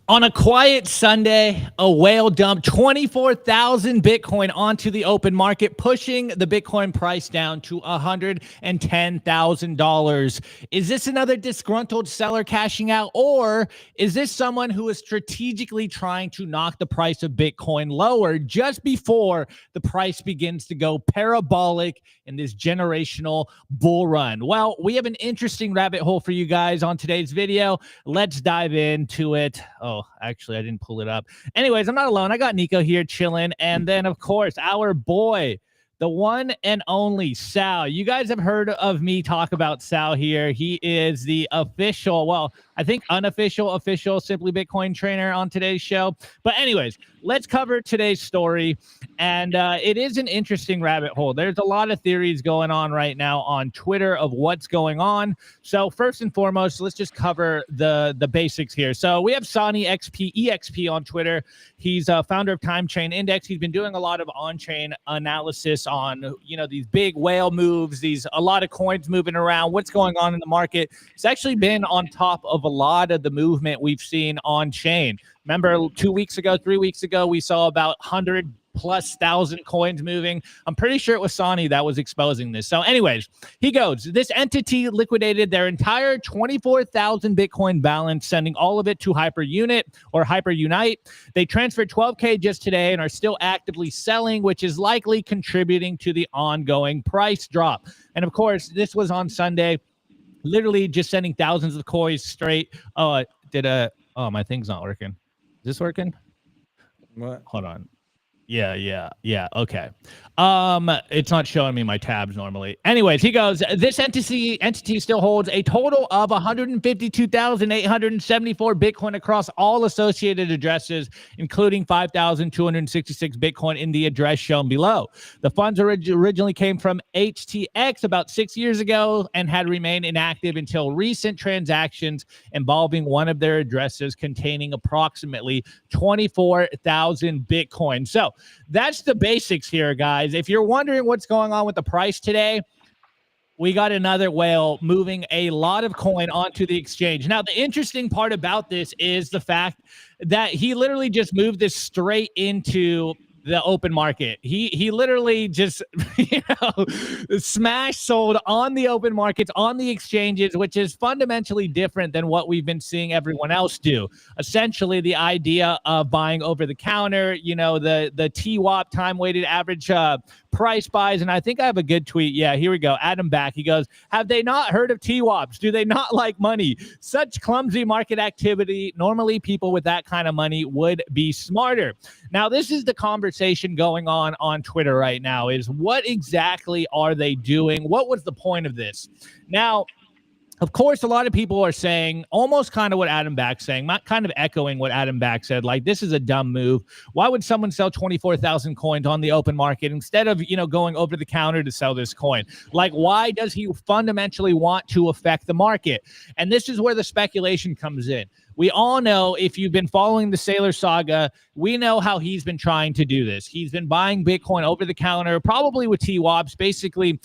On a quiet Sunday, a whale dumped 24,000 Bitcoin onto the open market, pushing the Bitcoin price down to $110,000. Is this another disgruntled seller cashing out, or is this someone who is strategically trying to knock the price of Bitcoin lower just before the price begins to go parabolic in this generational bull run? Well, we have an interesting rabbit hole for you guys on today's video. Let's dive into it. Oh, actually, I didn't pull it up. Anyways, I'm not alone. I got Nico here chilling. And then, of course, our boy, the one and only Sal. You guys have heard of me talk about Sal here. He is the official, well, I think unofficial, official Simply Bitcoin trainer on today's show. But anyways, let's cover today's story. And it is an interesting rabbit hole. There's a lot of theories going on right now on Twitter of what's going on. So first and foremost, let's just cover the basics here. So we have Sonny EXP on Twitter. He's a founder of Time Chain Index. He's been doing a lot of on-chain analysis on, you know, these big whale moves, a lot of coins moving around, what's going on in the market. He's actually been on top of a lot of the movement we've seen on chain. Remember 2 weeks ago, 3 weeks ago, we saw about 100,000+ coins moving. I'm pretty sure it was Sonny that was exposing this. So anyways, he goes, this entity liquidated their entire 24,000 Bitcoin balance, sending all of it to Hyperunit or Hyperunite. They transferred 12K just today and are still actively selling, which is likely contributing to the ongoing price drop. And of course, this was on Sunday, literally just sending thousands of coins straight. Oh, my thing's not working. Is this working? What? Hold on. Yeah. Okay. It's not showing me my tabs normally. Anyways, he goes, this entity still holds a total of 152,874 Bitcoin across all associated addresses, including 5,266 Bitcoin in the address shown below. The funds originally came from HTX about 6 years ago and had remained inactive until recent transactions involving one of their addresses containing approximately 24,000 Bitcoin. So that's the basics here, guys. If you're wondering what's going on with the price today, we got another whale moving a lot of coin onto the exchange. Now, the interesting part about this is the fact that he literally just moved this straight into the open market. He literally just, smash sold on the open markets, on the exchanges, which is fundamentally different than what we've been seeing everyone else do. Essentially, the idea of buying over the counter, the TWAP, time weighted average price buys. And I think I have a good tweet. Yeah, here we go. Adam back. He goes, have they not heard of TWAPs? Do they not like money? Such clumsy market activity. Normally, people with that kind of money would be smarter. Now, this is the conversation going on Twitter right now, is what exactly are they doing? What was the point of this? Now, of course, a lot of people are saying almost kind of what Adam Back's saying, not kind of echoing what Adam Back said, like, this is a dumb move. Why would someone sell 24,000 coins on the open market instead of, going over the counter to sell this coin? Like, why does he fundamentally want to affect the market? And this is where the speculation comes in. We all know, if you've been following the Sailor saga, we know how he's been trying to do this. He's been buying Bitcoin over the counter, probably with TWAPs, basically,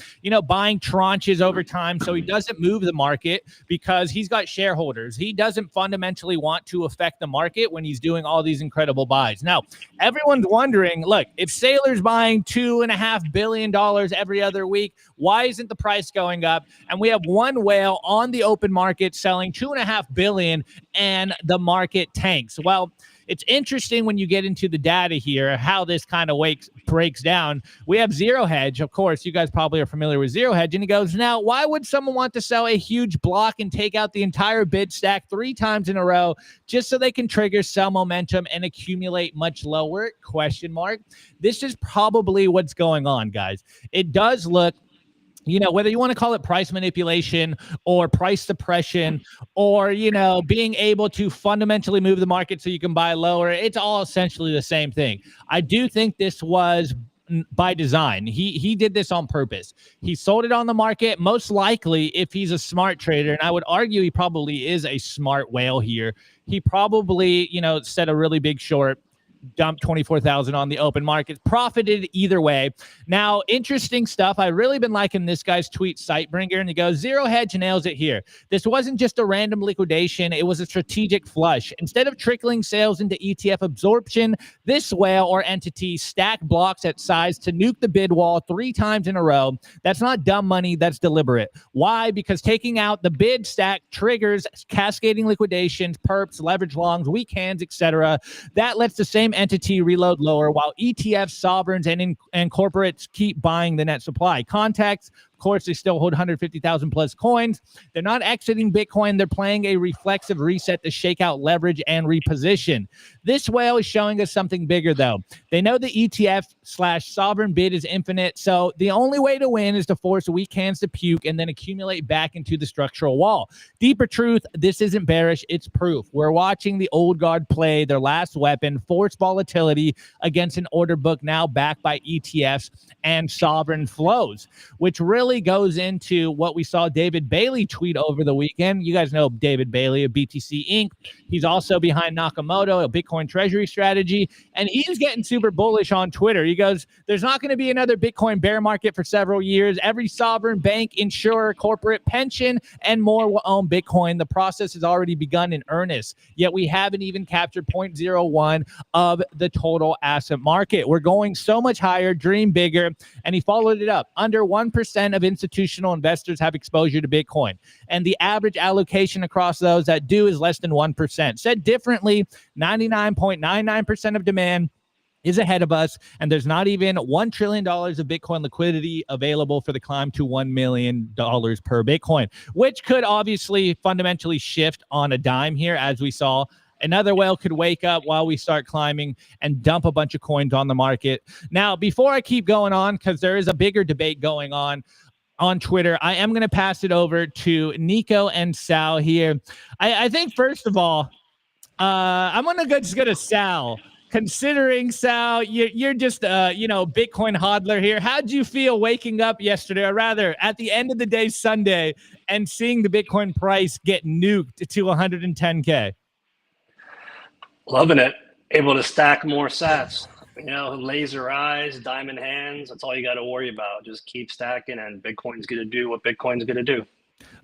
buying tranches over time so he doesn't move the market because he's got shareholders. He doesn't fundamentally want to affect the market when he's doing all these incredible buys. Now, everyone's wondering, look, if Sailor's buying $2.5 billion every other week, why isn't the price going up? And we have one whale on the open market selling $2.5 billion and the market tanks. Well, it's interesting when you get into the data here, how this kind of breaks down. We have Zero Hedge. Of course, you guys probably are familiar with Zero Hedge. And he goes, now, why would someone want to sell a huge block and take out the entire bid stack 3 times in a row just so they can trigger sell momentum and accumulate much lower? ? This is probably what's going on, guys. It does look, whether you want to call it price manipulation or price suppression or, being able to fundamentally move the market so you can buy lower, it's all essentially the same thing. I do think this was by design. He did this on purpose. He sold it on the market, most likely, if he's a smart trader, and I would argue he probably is a smart whale here. He probably, set a really big short. dumped 24,000 on the open market, profited either way. Now, interesting stuff. I've really been liking this guy's tweet, Sightbringer, and he goes, zero hedge nails it here. This wasn't just a random liquidation. It was a strategic flush. Instead of trickling sales into ETF absorption, this whale or entity stacked blocks at size to nuke the bid wall 3 times in a row. That's not dumb money. That's deliberate. Why? Because taking out the bid stack triggers cascading liquidations, perps, leverage longs, weak hands, etc. That lets the same entity reload lower while ETFs, sovereigns, and corporates keep buying the net supply. Context, of course, they still hold 150,000 plus coins. They're not exiting Bitcoin. They're playing a reflexive reset to shake out leverage and reposition. This whale is showing us something bigger, though. They know the ETF/sovereign bid is infinite, so the only way to win is to force weak hands to puke and then accumulate back into the structural wall. Deeper truth, this isn't bearish, it's proof. We're watching the old guard play their last weapon, force volatility against an order book now backed by ETFs and sovereign flows, which really goes into what we saw David Bailey tweet over the weekend. You guys know David Bailey of BTC Inc. He's also behind Nakamoto, a Bitcoin treasury strategy, and he's getting super bullish on Twitter. He goes, there's not going to be another Bitcoin bear market for several years. Every sovereign, bank, insurer, corporate, pension, and more will own Bitcoin. The process has already begun in earnest, yet we haven't even captured 0.01 of the total asset market. We're going so much higher, dream bigger, and he followed it up. Under 1% of institutional investors have exposure to Bitcoin, and the average allocation across those that do is less than 1%. Said differently, 99.99% of demand is ahead of us, and there's not even $1 trillion of Bitcoin liquidity available for the climb to $1 million per Bitcoin, which could obviously fundamentally shift on a dime here, as we saw. Another whale could wake up while we start climbing and dump a bunch of coins on the market. Now, before I keep going on, because there is a bigger debate going on Twitter, I am going to pass it over to Nico and Sal here. I think, first of all, I'm just going to Sal. Considering, Sal, you're just Bitcoin hodler here. How'd you feel waking up yesterday, or rather at the end of the day Sunday, and seeing the Bitcoin price get nuked to 110K? Loving it. Able to stack more sats. Laser eyes, diamond hands. That's all you got to worry about. Just keep stacking, and Bitcoin's going to do what Bitcoin's going to do.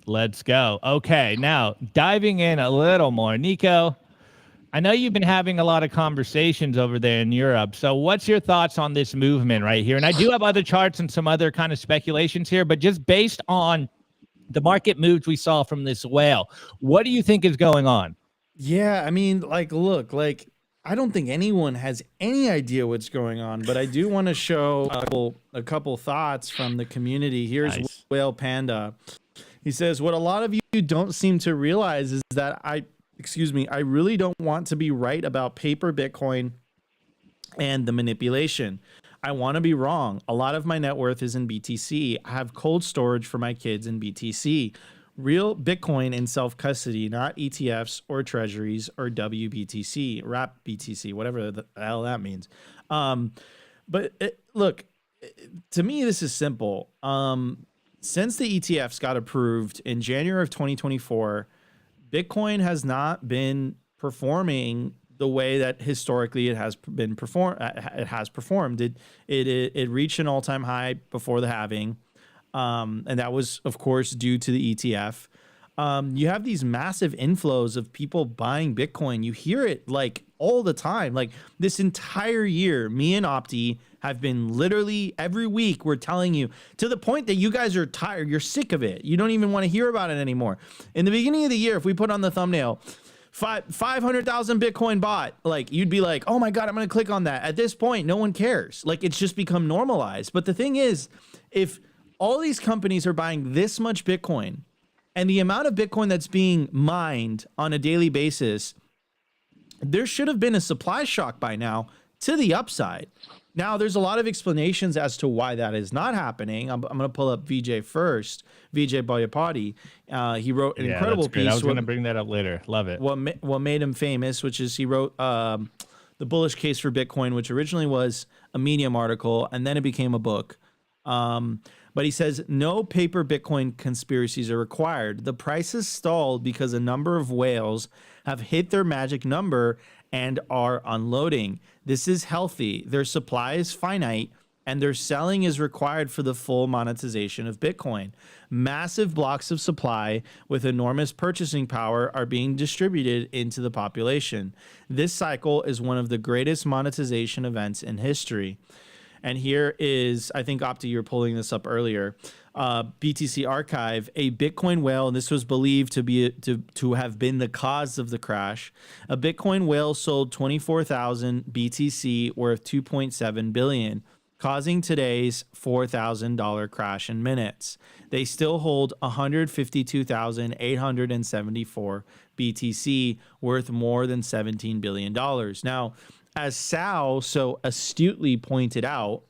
Let's go. Okay, now diving in a little more. Nico, I know you've been having a lot of conversations over there in Europe. So what's your thoughts on this movement right here? And I do have other charts and some other kind of speculations here, but just based on the market moves we saw from this whale, what do you think is going on? Yeah, I mean, look, I don't think anyone has any idea what's going on, but I do want to show a couple thoughts from the community. Here's nice. Whale Panda. He says, what a lot of you don't seem to realize is that I really don't want to be right about paper Bitcoin and the manipulation. I want to be wrong. A lot of my net worth is in BTC. I have cold storage for my kids in BTC. Real Bitcoin in self-custody, not ETFs or treasuries or WBTC, wrap BTC, whatever the hell that means. Look, to me, this is simple. Since the ETFs got approved in January of 2024, Bitcoin has not been performing the way that historically it has been performed. It reached an all-time high before the halving. And that was, of course, due to the ETF. You have these massive inflows of people buying Bitcoin. You hear it all the time. This entire year, me and Opti have been literally every week we're telling you, to the point that you guys are tired. You're sick of it. You don't even want to hear about it anymore. In the beginning of the year, if we put on the thumbnail, 500,000 Bitcoin bought, you'd be like, oh my God, I'm going to click on that. At this point, no one cares. It's just become normalized. But the thing is, if all these companies are buying this much Bitcoin, and the amount of Bitcoin that's being mined on a daily basis, there should have been a supply shock by now to the upside. Now, there's a lot of explanations as to why that is not happening. I'm going to pull up VJ first, BTCBYTZ. He wrote an incredible piece. I was going to bring that up later. Love it. What made him famous, which is he wrote The Bullish Case for Bitcoin, which originally was a Medium article, and then it became a book. But he says no paper Bitcoin conspiracies are required. The price is stalled because a number of whales have hit their magic number and are unloading. This is healthy. Their supply is finite and their selling is required for the full monetization of Bitcoin. Massive blocks of supply with enormous purchasing power are being distributed into the population. This cycle is one of the greatest monetization events in history. And here is, I think, Opti, you were pulling this up earlier, BTC Archive, a Bitcoin whale, and this was believed to have been the cause of the crash. A Bitcoin whale sold 24,000 BTC worth 2.7 billion, causing today's $4,000 crash in minutes. They still hold 152,874 BTC worth more than $17 billion. Now, as Sal so astutely pointed out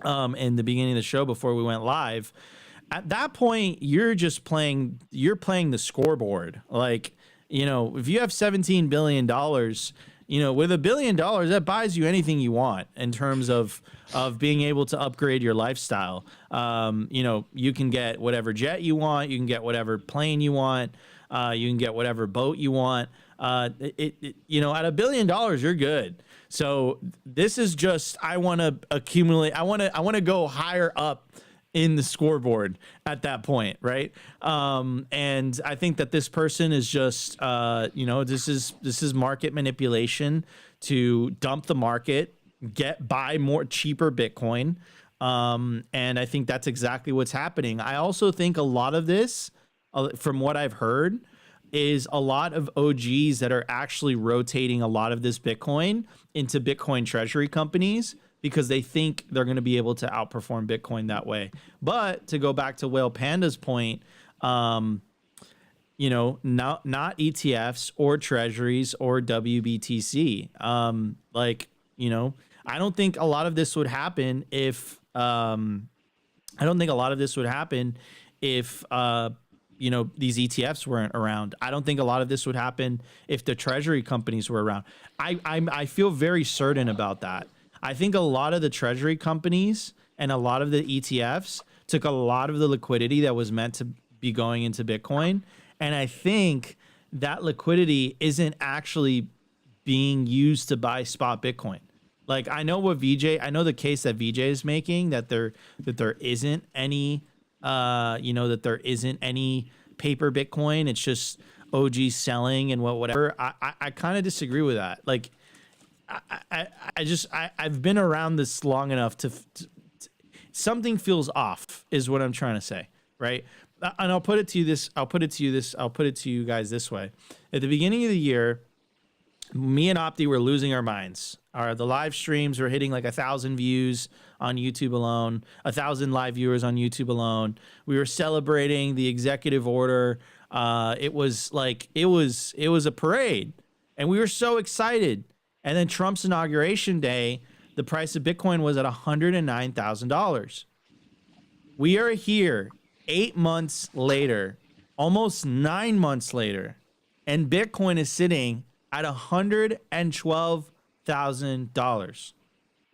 in the beginning of the show before we went live, at that point, you're playing the scoreboard. Like, you know, if you have $17 billion, you know, with $1 billion, that buys you anything you want in terms of being able to upgrade your lifestyle. You know, you can get whatever jet you want, you can get whatever plane you want, you can get whatever boat you want. You know, at $1 billion, you're good. So this is just, I want to accumulate. I want to go higher up in the scoreboard at that point, right? And I think that this person is just, you know, this is market manipulation to dump the market, buy more cheaper Bitcoin. And I think that's exactly what's happening. I also think a lot of this, from what I've heard, is a lot of OGs that are actually rotating a lot of this Bitcoin into Bitcoin treasury companies because they think they're going to be able to outperform Bitcoin that way. But to go back to Whale Panda's point, you know, not ETFs or treasuries or WBTC. Like, you know, I don't think a lot of this would happen if, you know, these ETFs weren't around. I don't think a lot of this would happen if the treasury companies were around. I feel very certain about that. I think a lot of the treasury companies and a lot of the ETFs took a lot of the liquidity that was meant to be going into Bitcoin. And I think that liquidity isn't actually being used to buy spot Bitcoin. Like, I know the case that VJ is making, that there isn't any, you know, that there isn't any paper Bitcoin. It's just OG selling and whatever. I kind of disagree with that. Like, I've been around this long enough to something feels off is what I'm trying to say. Right. And I'll put it to you guys this way. At the beginning of the year, me and Opti were losing our minds. The live streams were hitting like 1,000 views on YouTube alone, 1,000 live viewers on YouTube alone. We were celebrating the executive order. It was a parade, and we were so excited. And then Trump's inauguration day, the price of Bitcoin was at $109,000. We are here 8 months later, almost 9 months later, and Bitcoin is sitting at $112,000.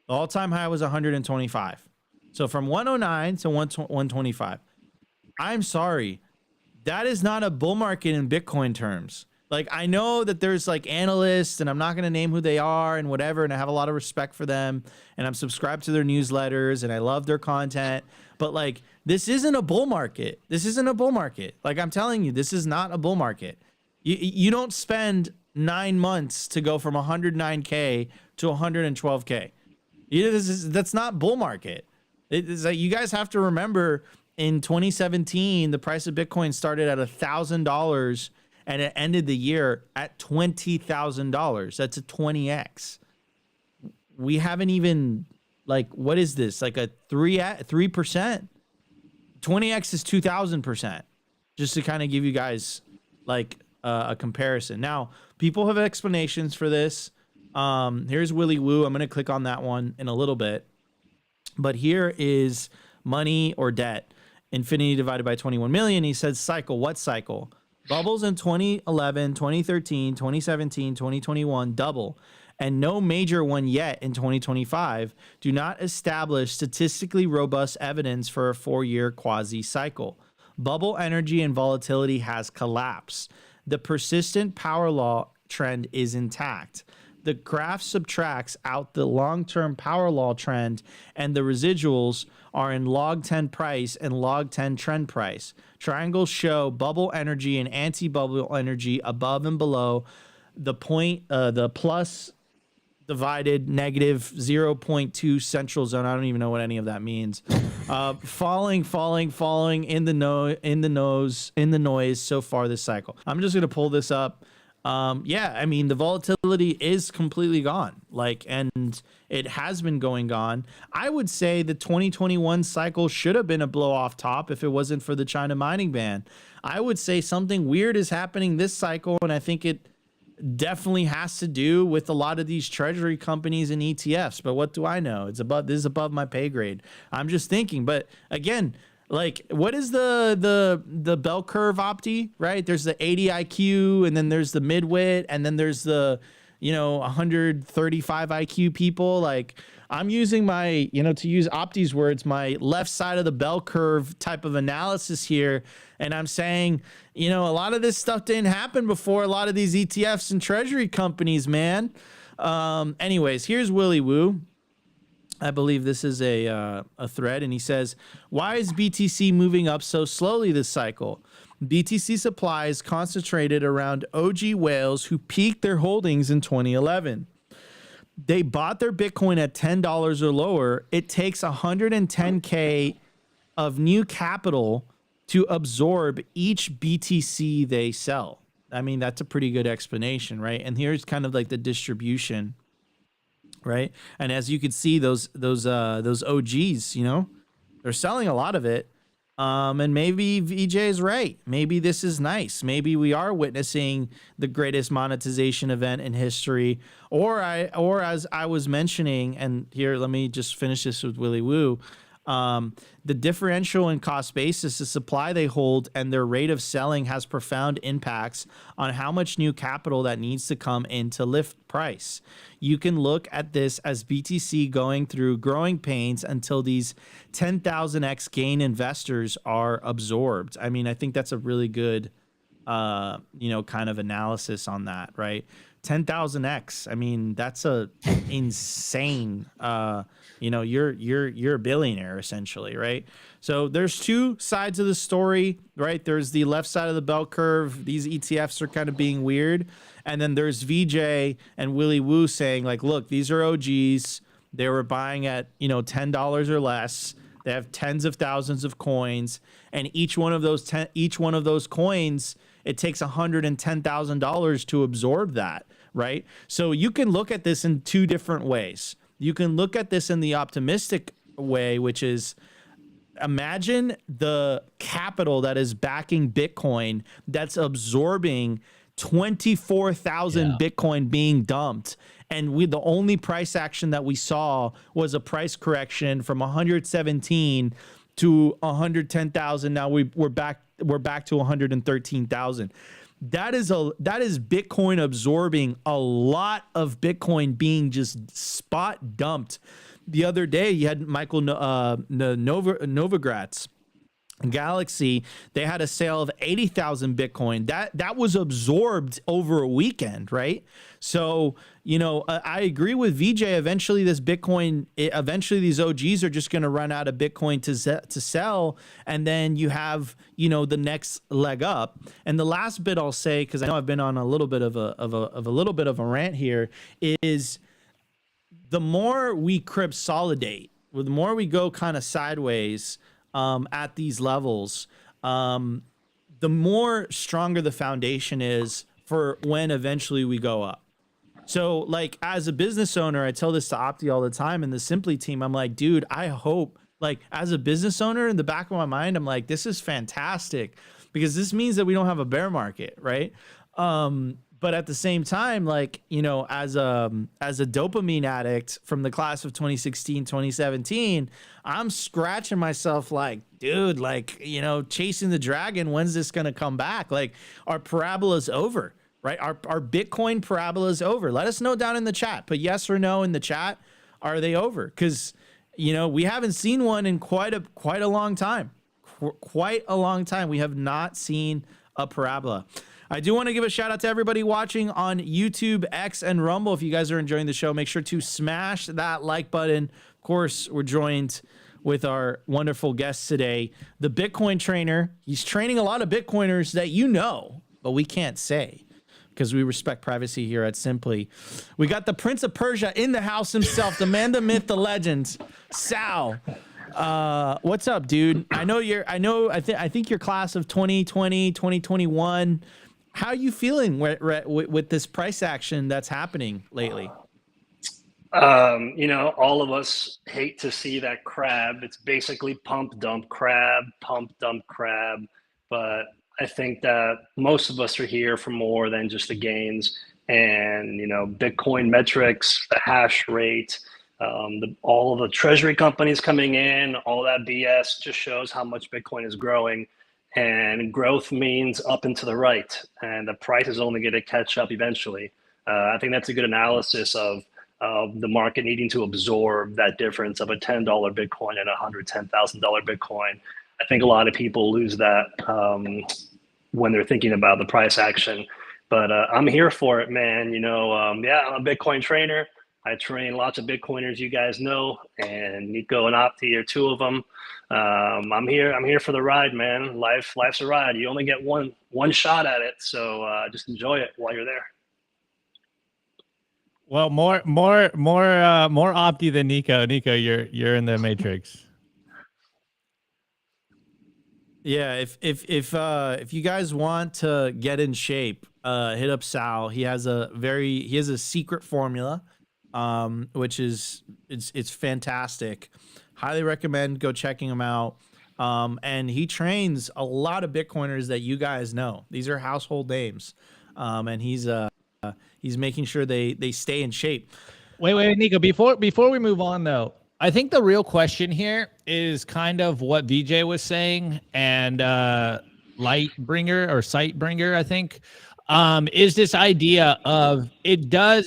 The all-time high was 125. So from 109 to 125. I'm sorry, that is not a bull market in Bitcoin terms. Like, I know that there's like analysts, and I'm not going to name who they are and whatever, and I have a lot of respect for them, and I'm subscribed to their newsletters, and I love their content. But like, this isn't a bull market. This isn't a bull market. Like, I'm telling you, this is not a bull market. You don't spend 9 months to go from 109K to 112K. That's not bull market. It's like, you guys have to remember, in 2017, the price of Bitcoin started at $1,000 and it ended the year at $20,000. That's a 20x. We haven't even, like, what is this? Like a 3%? 20x is 2,000%. Just to kind of give you guys like a comparison. Now, people have explanations for this. Here's Willy Woo. I'm going to click on that one in a little bit. But here is money or debt. Infinity divided by 21 million. He says cycle. What cycle? Bubbles in 2011, 2013, 2017, 2021 double. and no major one yet in 2025, do not establish statistically robust evidence for a 4-year quasi cycle. Bubble energy and volatility has collapsed. The persistent power law trend is intact. The graph subtracts out the long-term power law trend, and the residuals are in log 10 price and log 10 trend price. Triangles show bubble energy and anti-bubble energy above and below the point, the plus divided negative 0.2 central zone. I don't even know what any of that means. Falling in the noise so far this cycle. I'm just gonna pull this up. Yeah, I mean, the volatility is completely gone, and it has been going on. I would say the 2021 cycle should have been a blow off top if it wasn't for the China mining ban. I would say something weird is happening this cycle, and I think it definitely has to do with a lot of these treasury companies and ETFs. But what do I know? This is above my pay grade. I'm just thinking, but again, like, what is the bell curve opti, right? There's the 80 IQ, and then there's the midwit, and then there's the 135 IQ people. Like, I'm using my, to use Opti's words, my left side of the bell curve type of analysis here, and I'm saying, a lot of this stuff didn't happen before a lot of these ETFs and treasury companies, man. Anyways, here's Willy Woo. I believe this is a thread, and he says, why is BTC moving up so slowly this cycle? BTC supply is concentrated around OG whales who peaked their holdings in 2011. They bought their Bitcoin at $10 or lower. It takes 110K of new capital to absorb each BTC they sell. I mean, that's a pretty good explanation, right? And here's kind of like the distribution. Right. And as you can see, those OGs, they're selling a lot of it. And maybe VJ is right. Maybe this is nice. Maybe we are witnessing the greatest monetization event in history. Or as I was mentioning, and here, let me just finish this with Willy Woo. The differential in cost basis, the supply they hold, and their rate of selling has profound impacts on how much new capital that needs to come in to lift price. You can look at this as BTC going through growing pains until these 10,000x gain investors are absorbed. I mean, I think that's a really good, kind of analysis on that, right? 10,000x. I mean, that's a insane. You're a billionaire essentially, right? So there's two sides of the story, right? There's the left side of the bell curve. These ETFs are kind of being weird, and then there's VJ and Willy Woo saying, like, look, these are OGs. They were buying at $10 or less. They have tens of thousands of coins, and each one of those coins, it takes $110,000 to absorb that, right? So you can look at this in two different ways. You can look at this in the optimistic way, which is, imagine the capital that is backing Bitcoin that's absorbing 24,000 Bitcoin being dumped. And the only price action that we saw was a price correction from 117 to 110,000. Now we're back to 113,000. That is Bitcoin absorbing a lot of Bitcoin being just spot dumped. The other day, you had Michael Novogratz Galaxy. They had a sale of 80,000 Bitcoin. That was absorbed over a weekend, right? So, I agree with VJ. Eventually, these OGs are just going to run out of Bitcoin to sell, and then you have the next leg up. And the last bit I'll say, because I know I've been on a little bit of a rant here, is the more we cripsolidate, the more we go kind of sideways at these levels, the more stronger the foundation is for when eventually we go up. So, like, as a business owner, I tell this to Opti all the time, and the Simply team, I'm like, dude, I hope, like, as a business owner, in the back of my mind, I'm like, this is fantastic, because this means that we don't have a bear market, right? But at the same time, like, as a dopamine addict from the class of 2016, 2017, I'm scratching myself like, dude, like, chasing the dragon, when's this going to come back? Like, our parabola's over, right? Our Bitcoin parabola is over. Let us know down in the chat. Put yes or no in the chat. Are they over? Because, you know, we haven't seen one in quite a long time. Quite a long time. We have not seen a parabola. I do want to give a shout out to everybody watching on YouTube, X, and Rumble. If you guys are enjoying the show, make sure to smash that like button. Of course, we're joined with our wonderful guest today, the Bitcoin trainer. He's training a lot of Bitcoiners that you know, but we can't say because we respect privacy here at Simply. We got the Prince of Persia in the house himself, the man, the myth, the legend, Sal. What's up, dude? I think you're class of 2020, 2021. How are you feeling with this price action that's happening lately? You know, all of us hate to see that crab. It's basically pump, dump, crab, pump, dump, crab. But I think that most of us are here for more than just the gains. And, you know, Bitcoin metrics, the hash rate, all of the treasury companies coming in, all that BS just shows how much Bitcoin is growing. And growth means up and to the right. And the price is only going to catch up eventually. I think that's a good analysis of the market needing to absorb that difference of a $10 Bitcoin and a $110,000 Bitcoin. I think a lot of people lose that when they're thinking about the price action. But I'm here for it, man. You know, yeah, I'm a Bitcoin trainer. I train lots of Bitcoiners, you guys know, and Nico and Opti are two of them. I'm here for the ride, man. Life's a ride. You only get one shot at it, so just enjoy it while you're there. Well, more Opti than Nico. Nico, you're in the matrix. Yeah, if you guys want to get in shape, hit up Sal. He has a secret formula, which is it's fantastic. Highly recommend go checking him out. And he trains a lot of Bitcoiners that you guys know. These are household names, and he's making sure they stay in shape. Wait, Nico. Before we move on, though, I think the real question here is kind of what VJ was saying and Lightbringer or Sightbringer, I think, is this idea of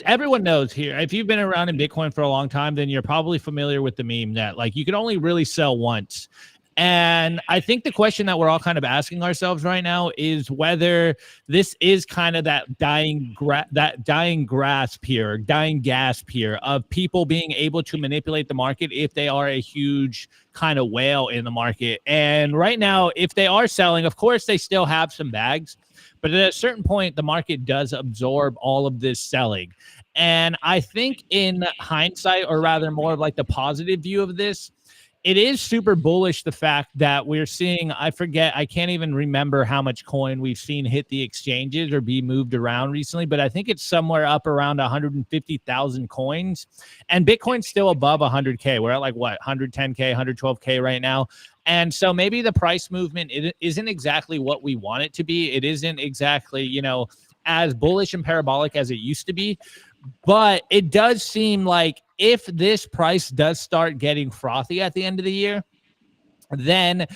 everyone knows here, if you've been around in Bitcoin for a long time, then you're probably familiar with the meme that like you can only really sell once. And I think the question that we're all kind of asking ourselves right now is whether this is kind of that dying gasp here of people being able to manipulate the market if they are a huge kind of whale in the market. And right now, if they are selling, of course, they still have some bags. But at a certain point, the market does absorb all of this selling. And I think in hindsight, or rather more of like the positive view of this, it is super bullish, the fact that we're seeing, I can't even remember how much coin we've seen hit the exchanges or be moved around recently, but I think it's somewhere up around 150,000 coins. And Bitcoin's still above 100K. We're at like what, 110K, 112K right now. And so maybe the price movement it isn't exactly what we want it to be. It isn't exactly, you know, as bullish and parabolic as it used to be. But it does seem like if this price does start getting frothy at the end of the year, then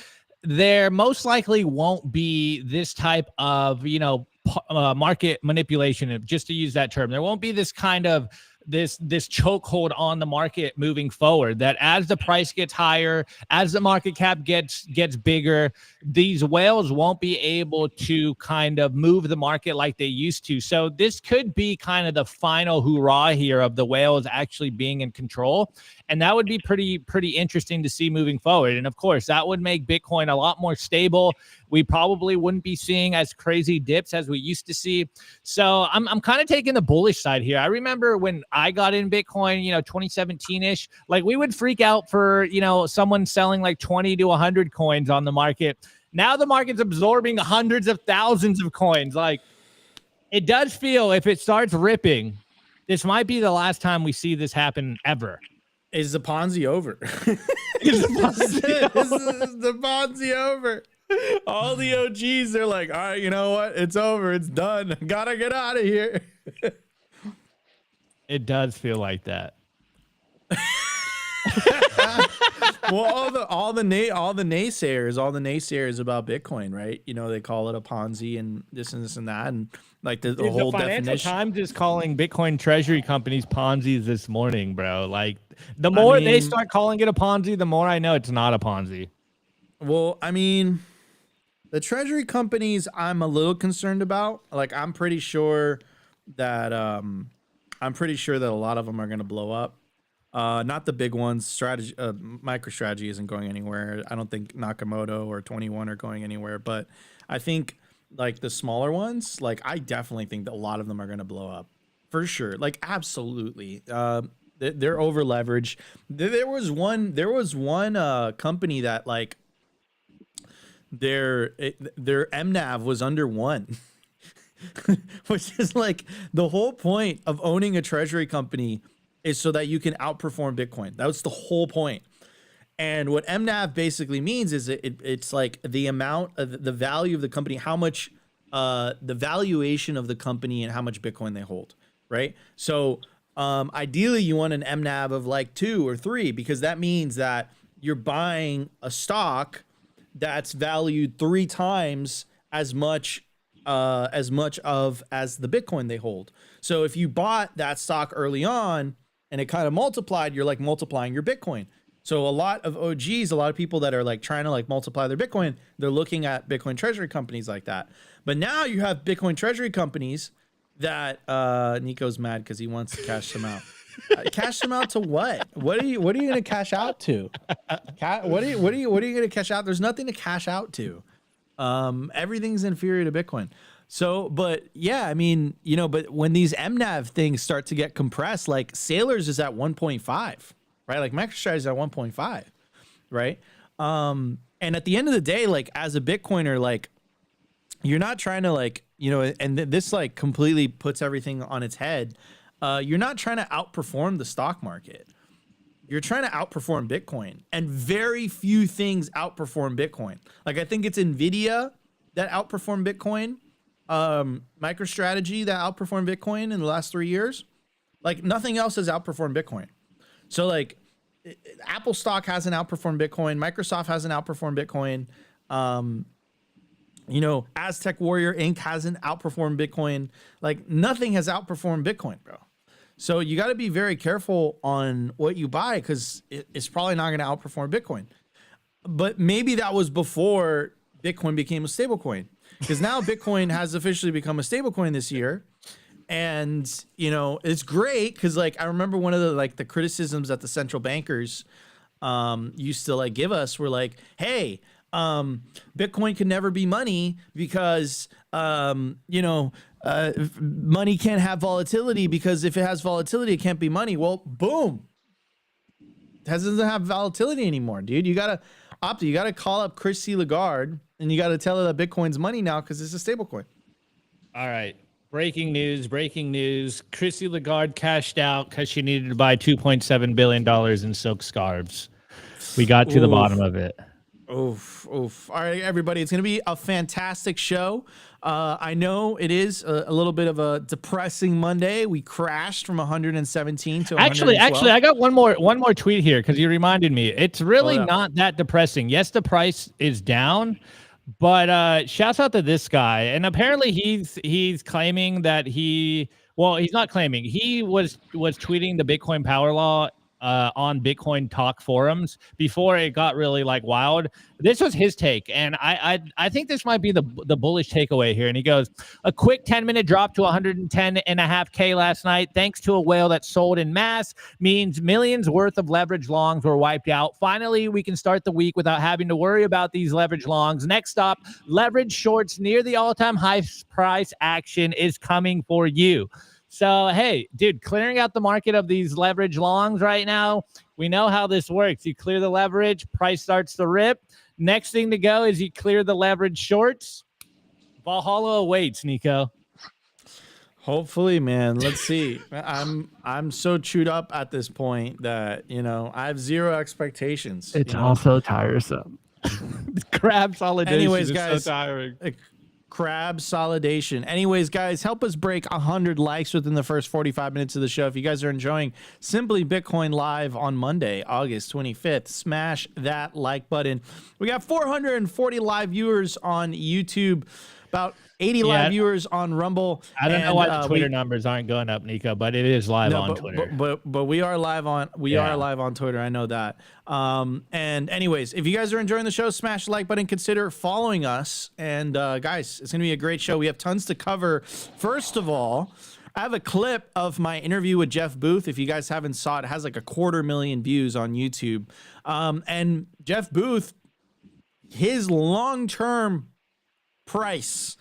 there most likely won't be this type of, you know, market manipulation, just to use that term. There won't be this kind of this chokehold on the market moving forward, that as the price gets higher, as the market cap gets bigger, these whales won't be able to kind of move the market like they used to. So this could be kind of the final hurrah here of the whales actually being in control. And that would be pretty interesting to see moving forward. And of course, that would make Bitcoin a lot more stable. We probably wouldn't be seeing as crazy dips as we used to see. So I'm kind of taking the bullish side here. I remember when I got in Bitcoin, you know, 2017-ish, like we would freak out for, you know, someone selling like 20 to 100 coins on the market. Now the market's absorbing hundreds of thousands of coins. Like it does feel, if it starts ripping, this might be the last time we see this happen ever. Is the Ponzi over? Is the Ponzi over? All the OGs, they're like, all right, you know what? It's over. It's done. Gotta get out of here. It does feel like that. Well, all the naysayers about Bitcoin, right? You know, they call it a Ponzi and this and that, and like the Dude, whole the Financial definition. Times is calling Bitcoin treasury companies Ponzi's this morning, bro. Like, the I more they mean- start calling it a Ponzi, the more I know it's not a Ponzi. Well, I mean, the treasury companies I'm a little concerned about. Like, I'm pretty sure that a lot of them are going to blow up. Not the big ones. MicroStrategy isn't going anywhere. I don't think Nakamoto or 21 are going anywhere. But I think like the smaller ones, like I definitely think that a lot of them are going to blow up for sure. Like absolutely. They're over leveraged. There was one company that like their MNAV was under 1. Which is like the whole point of owning a treasury company is so that you can outperform Bitcoin. That's the whole point. And what MNAV basically means is it's like the amount of the value of the company, how much the valuation of the company and how much Bitcoin they hold, right? So ideally you want an MNAV of like 2 or 3 because that means that you're buying a stock that's valued 3 times as much as the Bitcoin they hold. So if you bought that stock early on and it kind of multiplied, you're like multiplying your Bitcoin. So a lot of OGs, a lot of people that are like trying to like multiply their Bitcoin, they're looking at Bitcoin treasury companies like that. But now you have Bitcoin treasury companies that Nico's mad because he wants to cash them out. Cash them out to what? What are you going to cash out to? What are you going to cash out? There's nothing to cash out to. Everything's inferior to Bitcoin. So, but yeah, I mean, you know, but when these MNAV things start to get compressed, like Sailors is at 1.5, right? Like MicroStrategy is at 1.5, right? And at the end of the day, like as a Bitcoiner, like you're not trying to like, you know, and this like completely puts everything on its head. You're not trying to outperform the stock market. You're trying to outperform Bitcoin, and very few things outperform Bitcoin. Like I think it's Nvidia that outperformed Bitcoin, MicroStrategy that outperformed Bitcoin in the last 3 years. Like nothing else has outperformed Bitcoin. So like Apple stock hasn't outperformed Bitcoin. Microsoft hasn't outperformed Bitcoin. You know, Aztec Warrior Inc. hasn't outperformed Bitcoin. Like nothing has outperformed Bitcoin, bro. So you got to be very careful on what you buy because it's probably not going to outperform Bitcoin. But maybe that was before Bitcoin became a stablecoin, because now Bitcoin has officially become a stablecoin this year. And, you know, it's great because like I remember one of the criticisms that the central bankers used to like give us were like, hey, Bitcoin can never be money because, you know, money can't have volatility because if it has volatility, it can't be money. Well, boom. It doesn't have volatility anymore, dude. You got to call up Chrissy Lagarde and you got to tell her that Bitcoin's money now because it's a stable coin. All right. Breaking news. Chrissy Lagarde cashed out because she needed to buy $2.7 billion in silk scarves. We got to the bottom of it. Oof. All right, everybody. It's going to be a fantastic show. I know it is a little bit of a depressing Monday. We crashed from 117 to 112. Actually, I got one more tweet here because you reminded me. It's really not that depressing. Yes, the price is down, but shouts out to this guy. And apparently he's claiming that he's not claiming. He was tweeting the Bitcoin power law on Bitcoin talk forums before it got really like wild. This was his take, and I think this might be the bullish takeaway here. And he goes, a quick 10-minute drop to 110.5K last night thanks to a whale that sold in mass means millions worth of leverage longs were wiped out. Finally, we can start the week without having to worry about these leverage longs. Next up, leverage shorts near the all-time high price action is coming for you. So, hey, dude, clearing out the market of these leverage longs right now, we know how this works. You clear the leverage, price starts to rip. Next thing to go is you clear the leverage shorts. Valhalla awaits, Nico. Hopefully, man. Let's see. I'm so chewed up at this point that, you know, I have zero expectations. It's also tiresome. Crab solidation is guys, so tiring. crab solidation. Anyways, guys, help us break 100 likes within the first 45 minutes of the show. If you guys are enjoying Simply Bitcoin Live on Monday, August 25th, smash that like button. We got 440 live viewers on YouTube, about 80 live viewers on Rumble. I don't know why the Twitter numbers aren't going up, Nico, but it is live on Twitter. But we are live on are live on Twitter. I know that. And anyways, if you guys are enjoying the show, smash the like button. Consider following us. And guys, it's gonna be a great show. We have tons to cover. First of all, I have a clip of my interview with Jeff Booth. If you guys haven't saw it, it has like 250,000 views on YouTube. And Jeff Booth, his long-term price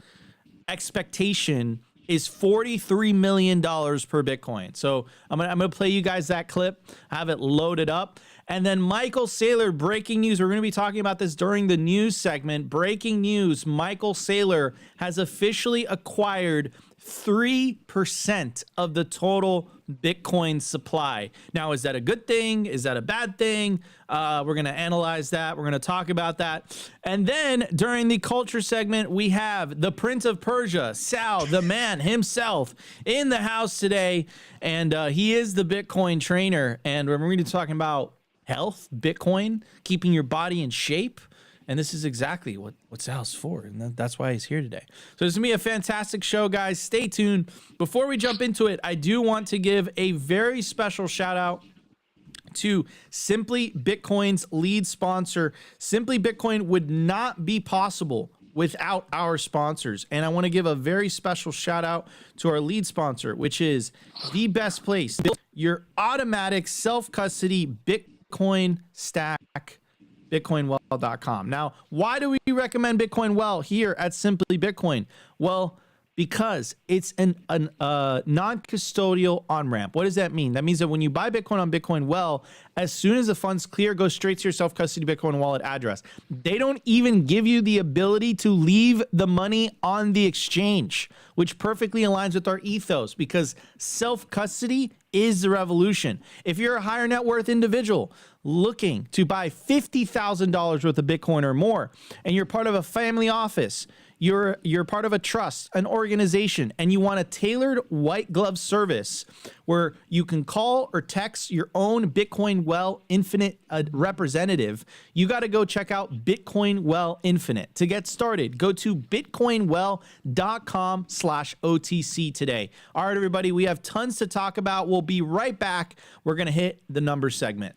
expectation is $43 million per Bitcoin. So I'm gonna play you guys that clip, have it loaded up. And then Michael Saylor, breaking news. We're going to be talking about this during the news segment. Breaking news, Michael Saylor has officially acquired 3% of the total Bitcoin supply. Now, is that a good thing? Is that a bad thing? We're going to analyze that. We're going to talk about that. And then during the culture segment, we have the Prince of Persia, Sal, the man himself, in the house today. And he is the Bitcoin trainer. And we're going to be talking about health, Bitcoin, keeping your body in shape. And this is exactly what Sal's for. And that's why he's here today. So it's going to be a fantastic show, guys. Stay tuned. Before we jump into it, I do want to give a very special shout out to Simply Bitcoin's lead sponsor. Simply Bitcoin would not be possible without our sponsors. And I want to give a very special shout out to our lead sponsor, which is the best place, your automatic self-custody Bitcoin stack, bitcoinwell.com. Now, why do we recommend Bitcoin Well here at Simply Bitcoin? Well, because it's a non-custodial on-ramp. What does that mean? That means that when you buy Bitcoin on Bitcoin Well, as soon as the funds clear, go straight to your self-custody Bitcoin wallet address. They don't even give you the ability to leave the money on the exchange, which perfectly aligns with our ethos, because self-custody is the revolution. If you're a higher net worth individual looking to buy $50,000 worth of Bitcoin or more, and you're part of a family office, you're part of a trust, an organization, and you want a tailored white glove service where you can call or text your own Bitcoin Well Infinite representative, you got to go check out Bitcoin Well Infinite. To get started, go to bitcoinwell.com/OTC today. All right, everybody, we have tons to talk about. We'll be right back. We're going to hit the numbers segment.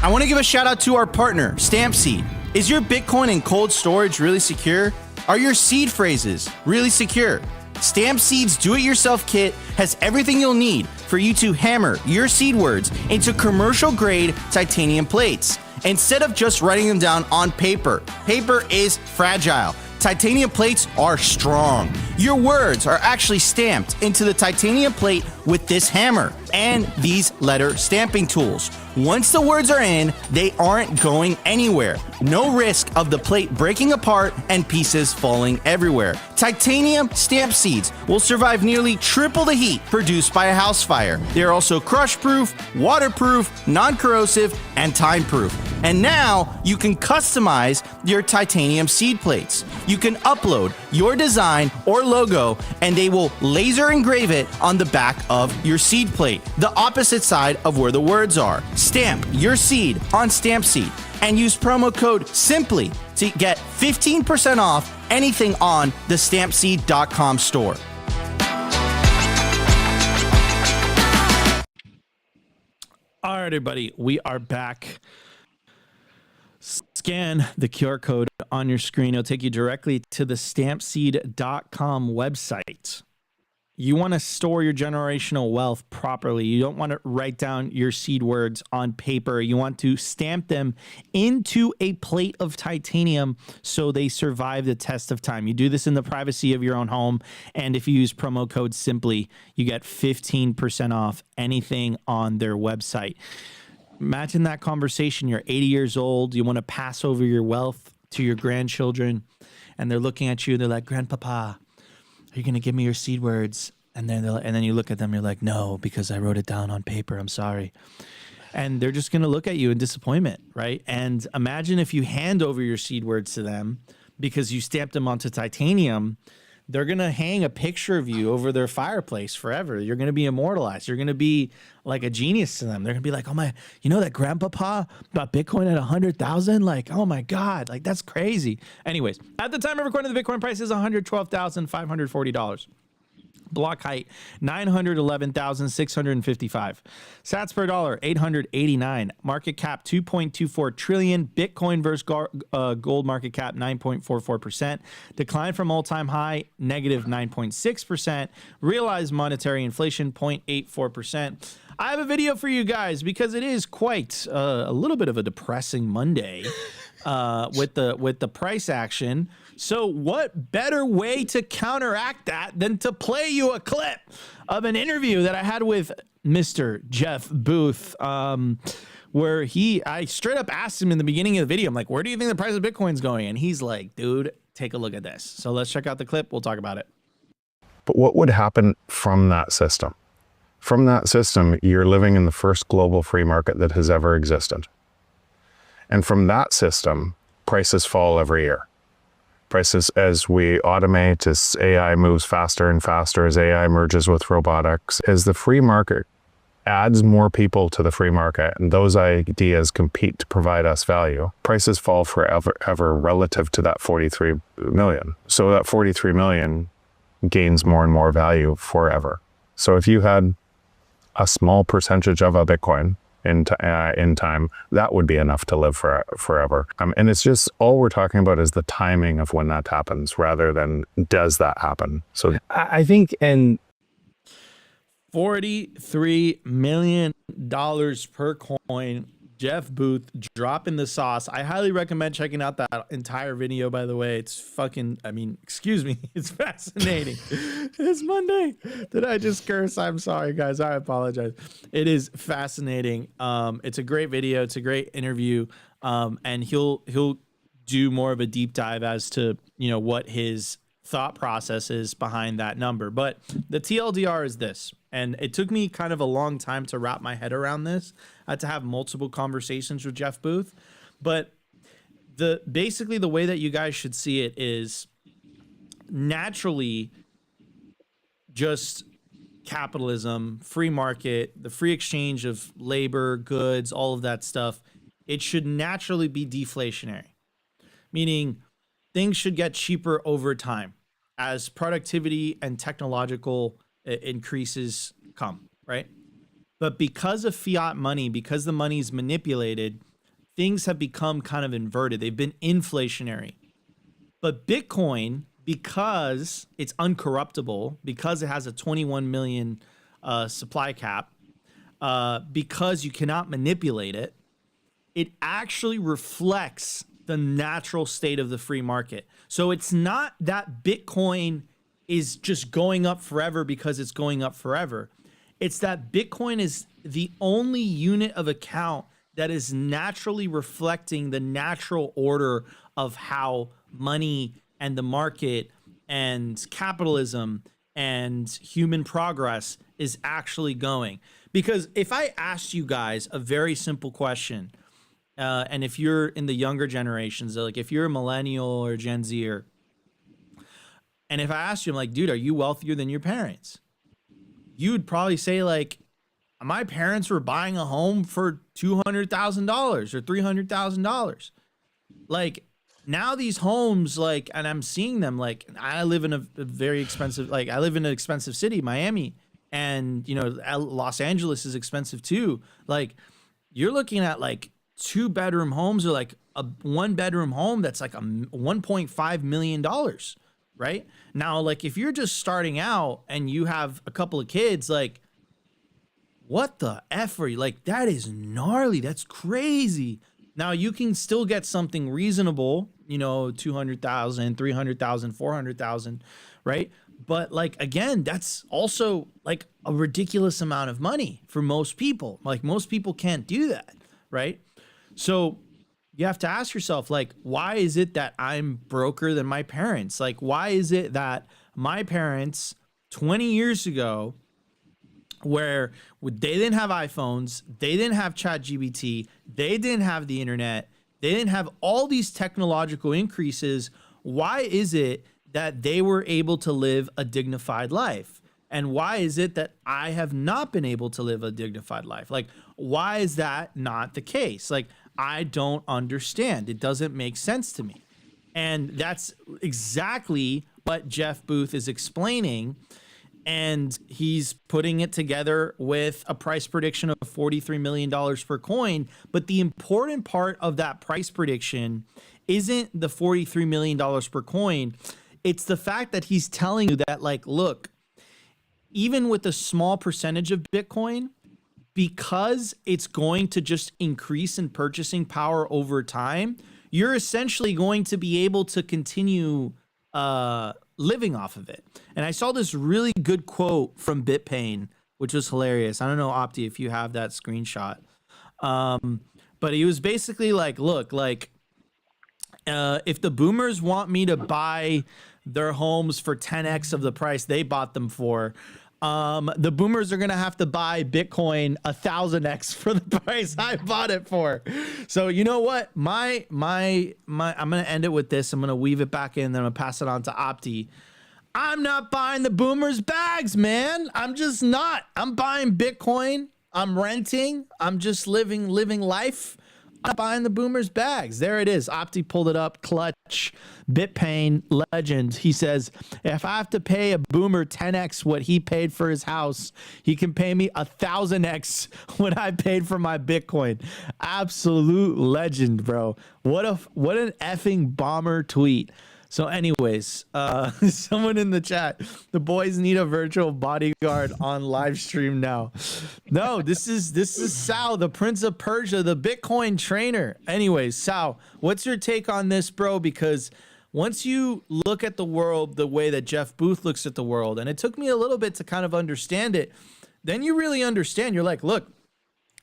I want to give a shout out to our partner, Stampseed. Is your Bitcoin in cold storage really secure? Are your seed phrases really secure? Stampseed's do-it-yourself kit has everything you'll need for you to hammer your seed words into commercial-grade titanium plates. Instead of just writing them down on paper, paper is fragile. Titanium plates are strong. Your words are actually stamped into the titanium plate with this hammer and these letter stamping tools. Once the words are in, they aren't going anywhere. No risk of the plate breaking apart and pieces falling everywhere. Titanium stamp seeds will survive nearly triple the heat produced by a house fire. They are also crush-proof, waterproof, non-corrosive, and time-proof. And now you can customize your titanium seed plates. You can upload your design or logo, and they will laser engrave it on the back of your seed plate, the opposite side of where the words are. Stamp your seed on Stampseed and use promo code SIMPLY to get 15% off anything on the stampseed.com store. All right, everybody, we are back. Scan the QR code on your screen. It'll take you directly to the stampseed.com website. You want to store your generational wealth properly. You don't want to write down your seed words on paper. You want to stamp them into a plate of titanium so they survive the test of time. You do this in the privacy of your own home. And if you use promo code SIMPLY, you get 15% off anything on their website. Imagine that conversation. You're 80 years old. You want to pass over your wealth to your grandchildren. And they're looking at you. They're like, Grandpapa, are you going to give me your seed words? And then you look at them, you're like, no, because I wrote it down on paper. I'm sorry. and they're just going to look at you in disappointment, right? And imagine if you hand over your seed words to them because you stamped them onto titanium. They're going to hang a picture of you over their fireplace forever. You're going to be immortalized. You're going to be like a genius to them. They're going to be like, oh my, you know that grandpapa bought Bitcoin at 100,000? Like, oh my God, like that's crazy. Anyways, at the time of recording, the Bitcoin price is $112,540. Block height, 911,655. Sats per dollar, 889. Market cap, 2.24 trillion. Bitcoin versus gold market cap, 9.44%. Decline from all-time high, negative 9.6%. Realized monetary inflation, 0.84%. I have a video for you guys because it is quite a little bit of a depressing Monday with the price action. So what better way to counteract that than to play you a clip of an interview that I had with Mr. Jeff Booth, where I straight up asked him in the beginning of the video, I'm like, where do you think the price of Bitcoin's going? And he's like, dude, take a look at this. So let's check out the clip. We'll talk about it. But what would happen from that system? From that system, you're living in the first global free market that has ever existed. And from that system, prices fall every year. Prices, as we automate, as AI moves faster and faster, as AI merges with robotics, as the free market adds more people to the free market and those ideas compete to provide us value, prices fall forever relative to that 43 million. So that 43 million gains more and more value forever. So if you had a small percentage of a Bitcoin in time, that would be enough to live forever. And it's just, all we're talking about is the timing of when that happens rather than does that happen. So I think, and $43 million per coin. Jeff Booth dropping the sauce. I highly recommend checking out that entire video, by the way. It's fucking, excuse me, it's fascinating. It's Monday. Did I just curse? I'm sorry, guys. I apologize. It is fascinating. It's a great video. It's a great interview. And he'll do more of a deep dive as to, what his thought process is behind that number. But the TLDR is this, and it took me kind of a long time to wrap my head around this. I had to have multiple conversations with Jeff Booth, but basically the way that you guys should see it is naturally just capitalism, free market, the free exchange of labor, goods, all of that stuff. It should naturally be deflationary, meaning things should get cheaper over time as productivity and technological increases come, right? But because of fiat money, because the money is manipulated, things have become kind of inverted. They've been inflationary. But Bitcoin, because it's uncorruptible, because it has a 21 million supply cap, because you cannot manipulate it, it actually reflects the natural state of the free market. So it's not that Bitcoin is just going up forever because it's going up forever. It's that Bitcoin is the only unit of account that is naturally reflecting the natural order of how money and the market and capitalism and human progress is actually going. Because if I asked you guys a very simple question, and if you're in the younger generations, like if you're a millennial or Gen Zer, and if I asked you, I'm like, dude, are you wealthier than your parents? You'd probably say like, my parents were buying a home for $200,000 or $300,000. Like now these homes, like, and I'm seeing them, like I live in a very expensive, like I live in an expensive city, Miami, and Los Angeles is expensive too. Like you're looking at like 2-bedroom homes or like a 1-bedroom home that's like a $1.5 million, right? Now, like if you're just starting out and you have a couple of kids, like what the F are you? Like that is gnarly. That's crazy. Now you can still get something reasonable, 200,000, 300,000, 400,000, right? But like, again, that's also like a ridiculous amount of money for most people. Like most people can't do that, right? So you have to ask yourself, like, why is it that I'm broker than my parents? Like, why is it that my parents 20 years ago where they didn't have iPhones, they didn't have ChatGPT, they didn't have the internet, they didn't have all these technological increases. Why is it that they were able to live a dignified life? And why is it that I have not been able to live a dignified life? Like, why is that not the case? Like, I don't understand. It doesn't make sense to me. And that's exactly what Jeff Booth is explaining. And he's putting it together with a price prediction of $43 million per coin. But the important part of that price prediction isn't the $43 million per coin. It's the fact that he's telling you that, like, look, even with a small percentage of Bitcoin, because it's going to just increase in purchasing power over time, you're essentially going to be able to continue living off of it. And I saw this really good quote from BitPain, which was hilarious. I don't know, Opti, if you have that screenshot. But he was basically like, look, like, if the boomers want me to buy their homes for 10x of the price they bought them for, the boomers are going to have to buy Bitcoin 1,000x for the price I bought it for. So you know what? I'm going to end it with this. I'm going to weave it back in, then I'm going to pass it on to Opti. I'm not buying the boomers bags, man. I'm just not. I'm buying Bitcoin. I'm renting. I'm just living life. I'm buying the boomers bags. There it is. Opti pulled it up. Clutch. BitPain legend. He says, if I have to pay a boomer 10x what he paid for his house, he can pay me 1,000x what I paid for my Bitcoin. Absolute legend, bro. What an effing bomber tweet. So anyways, someone in the chat, the boys need a virtual bodyguard on live stream now. No, this is Sal, the Prince of Persia, the Bitcoin trainer. Anyways, Sal, what's your take on this, bro? Because once you look at the world the way that Jeff Booth looks at the world, and it took me a little bit to kind of understand it, then you really understand. You're like, look,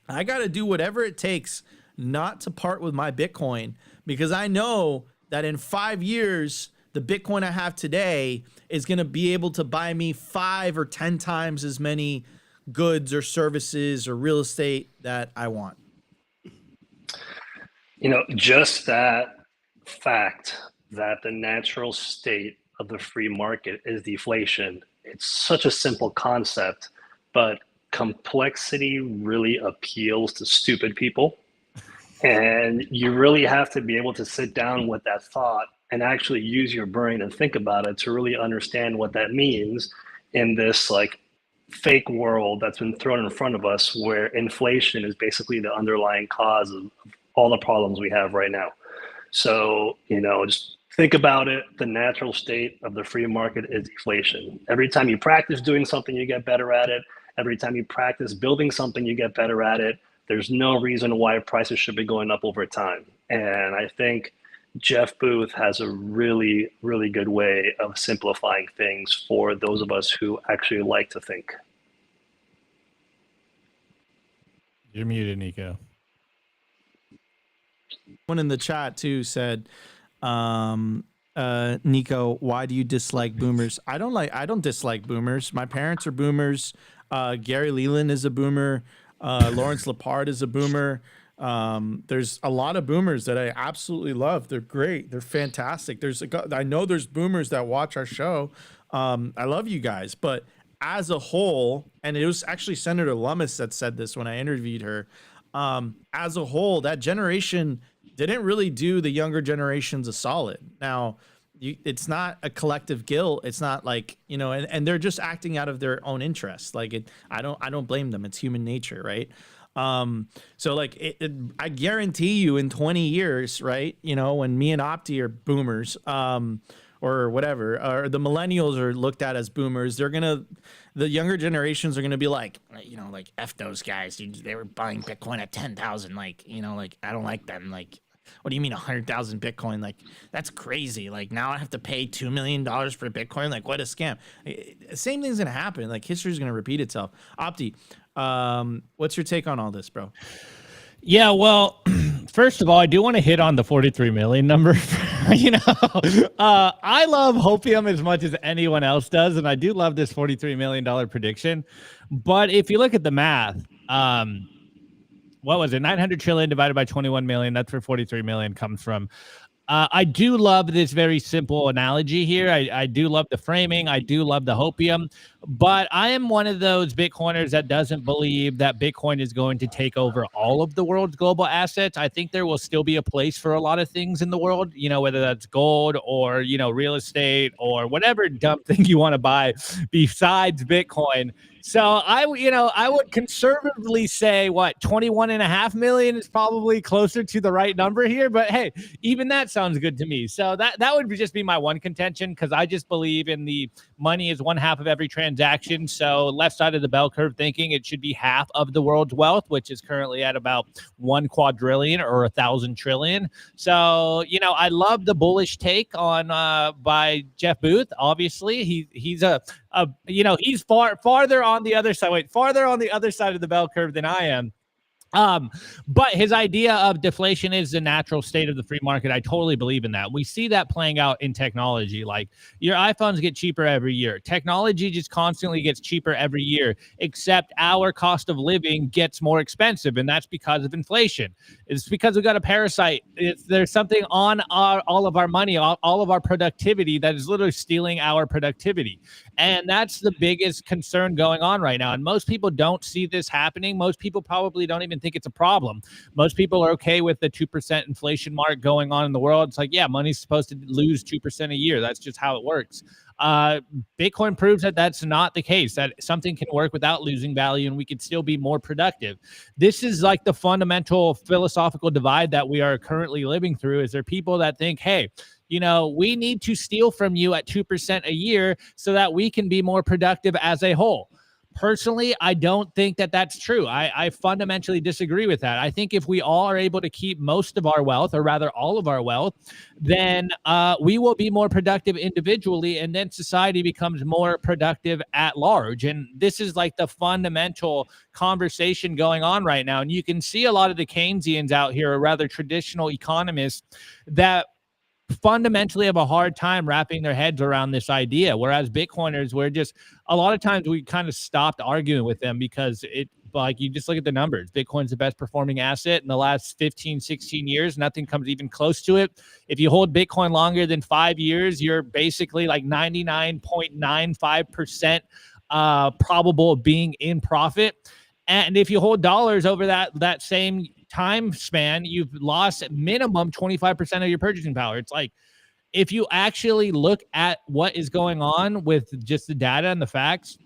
I got to do whatever it takes not to part with my Bitcoin, because I know that in 5 years, the Bitcoin I have today is going to be able to buy me 5 or 10 times as many goods or services or real estate that I want. You know, just that fact that the natural state of the free market is deflation. It's such a simple concept, but complexity really appeals to stupid people. And you really have to be able to sit down with that thought and actually use your brain and think about it to really understand what that means in this like fake world that's been thrown in front of us, where inflation is basically the underlying cause of all the problems we have right now. So, you know, just think about it. The natural state of the free market is deflation. Every time you practice doing something, you get better at it. Every time you practice building something, you get better at it. There's no reason why prices should be going up over time. And I think Jeff Booth has a really, really good way of simplifying things for those of us who actually like to think. You're muted, Nico. One in the chat too said, Nico, why do you dislike boomers? I don't dislike boomers. My parents are boomers. Gary Leland is a boomer. Lawrence Lepard is a boomer. There's a lot of boomers that I absolutely love. They're great. They're fantastic. I know there's boomers that watch our show. I love you guys, but as a whole, and it was actually Senator Lummis that said this when I interviewed her, as a whole, that generation didn't really do the younger generations a solid. Now, it's not a collective guilt. It's not like, you know, and they're just acting out of their own interest. Like I don't blame them. It's human nature, right? So like I guarantee you in 20 years, right? You know, when me and Opti are boomers, or whatever, or the millennials are looked at as boomers, the younger generations are gonna be like, you know, like F those guys. They were buying Bitcoin at 10,000. Like, you know, like I don't like them. Like, what do you mean 100,000 Bitcoin? Like, that's crazy. Like, now I have to pay $2 million for Bitcoin. Like, what a scam. Same thing's going to happen. Like, history's going to repeat itself. Opti, what's your take on all this, bro? Yeah, well, first of all, I do want to hit on the 43 million number I love hopium as much as anyone else does, and I do love this $43 million prediction. But if you look at the math, what was it? 900 trillion divided by 21 million. That's where 43 million comes from. I do love this very simple analogy here. I do love the framing. I do love the hopium, but I am one of those Bitcoiners that doesn't believe that Bitcoin is going to take over all of the world's global assets. I think there will still be a place for a lot of things in the world, whether that's gold or, real estate or whatever dumb thing you want to buy besides Bitcoin. So I would conservatively say 21.5 million is probably closer to the right number here. But hey, even that sounds good to me. So that would just be my one contention, because I just believe in the money is one half of every transaction. So left side of the bell curve thinking it should be half of the world's wealth, which is currently at about 1 quadrillion or 1,000 trillion. So, I love the bullish take on by Jeff Booth. Obviously, he's he's farther on the other side. Farther on the other side of the bell curve than I am. But his idea of deflation is the natural state of the free market. I totally believe in that. We see that playing out in technology. Like, your iPhones get cheaper every year. Technology just constantly gets cheaper every year, except our cost of living gets more expensive. And that's because of inflation. It's because we've got a parasite. There's something on all of our money, all of our productivity that is literally stealing our productivity. And that's the biggest concern going on right now. And most people don't see this happening. Most people probably don't even think it's a problem. Most people are okay with the 2% inflation mark going on in the world. It's like, yeah, money's supposed to lose 2% a year. That's just how it works. Bitcoin proves that that's not the case, that something can work without losing value and we could still be more productive. This is like the fundamental philosophical divide that we are currently living through. Is there people that think, hey, we need to steal from you at 2% a year so that we can be more productive as a whole. Personally, I don't think that that's true. I fundamentally disagree with that. I think if we all are able to keep most of our wealth, or rather all of our wealth, then we will be more productive individually, and then society becomes more productive at large. And this is like the fundamental conversation going on right now. And you can see a lot of the Keynesians out here, or rather traditional economists, that fundamentally have a hard time wrapping their heads around this idea. Whereas Bitcoiners, we're just, a lot of times we kind of stopped arguing with them, because you just look at the numbers. Bitcoin's the best performing asset in the last 15, 16 years. Nothing comes even close to it. If you hold Bitcoin longer than 5 years, you're basically like 99.95% probable of being in profit. And if you hold dollars over that same time span, you've lost minimum 25% of your purchasing power. It's like, if you actually look at what is going on with just the data and the facts,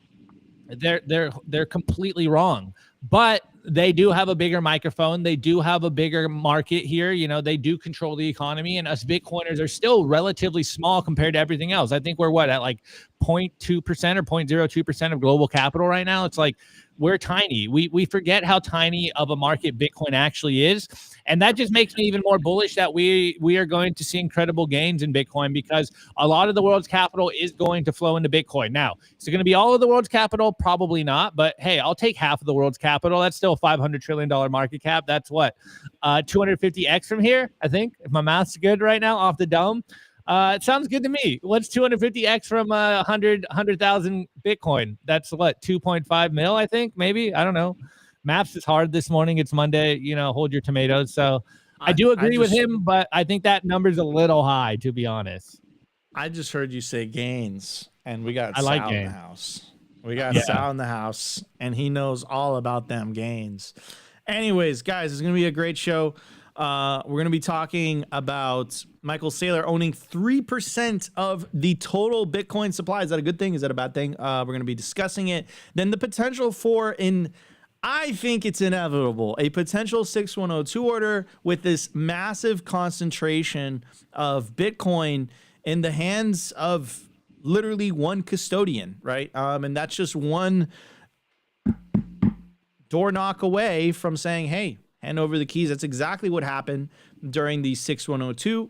they're completely wrong. But they do have a bigger microphone. They do have a bigger market here. They do control the economy, and us Bitcoiners are still relatively small compared to everything else. I think we're at like 0.2% or 0.02% of global capital right now. It's like, we're tiny. We forget how tiny of a market Bitcoin actually is. And that just makes me even more bullish that we are going to see incredible gains in Bitcoin, because a lot of the world's capital is going to flow into Bitcoin. Now, is it going to be all of the world's capital? Probably not. But hey, I'll take half of the world's capital. That's still a $500 trillion market cap. That's what, 250x from here, I think, if my math's good right now off the dome. It sounds good to me. What's 250x from 100,000 Bitcoin? That's what, 2.5 mil, I think, maybe. I don't know. Maths is hard this morning. It's Monday. Hold your tomatoes. So I do agree with him, but I think that number's a little high, to be honest. I just heard you say gains, and we got Sal like in the house. We got Sal in the house, and he knows all about them gains. Anyways, guys, it's going to be a great show. We're going to be talking about Michael Saylor owning 3% of the total Bitcoin supply. Is that a good thing? Is that a bad thing? We're going to be discussing it. Then the potential for, I think it's inevitable, a potential 6102 order with this massive concentration of Bitcoin in the hands of literally one custodian, right? And that's just one door knock away from saying, hey, hand over the keys. That's exactly what happened during the 6102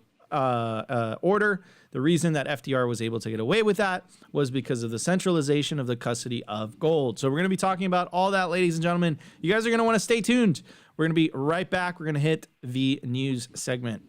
order. The reason that FDR was able to get away with that was because of the centralization of the custody of gold. So we're going to be talking about all that, ladies and gentlemen. You guys are going to want to stay tuned. We're going to be right back. We're going to hit the news segment.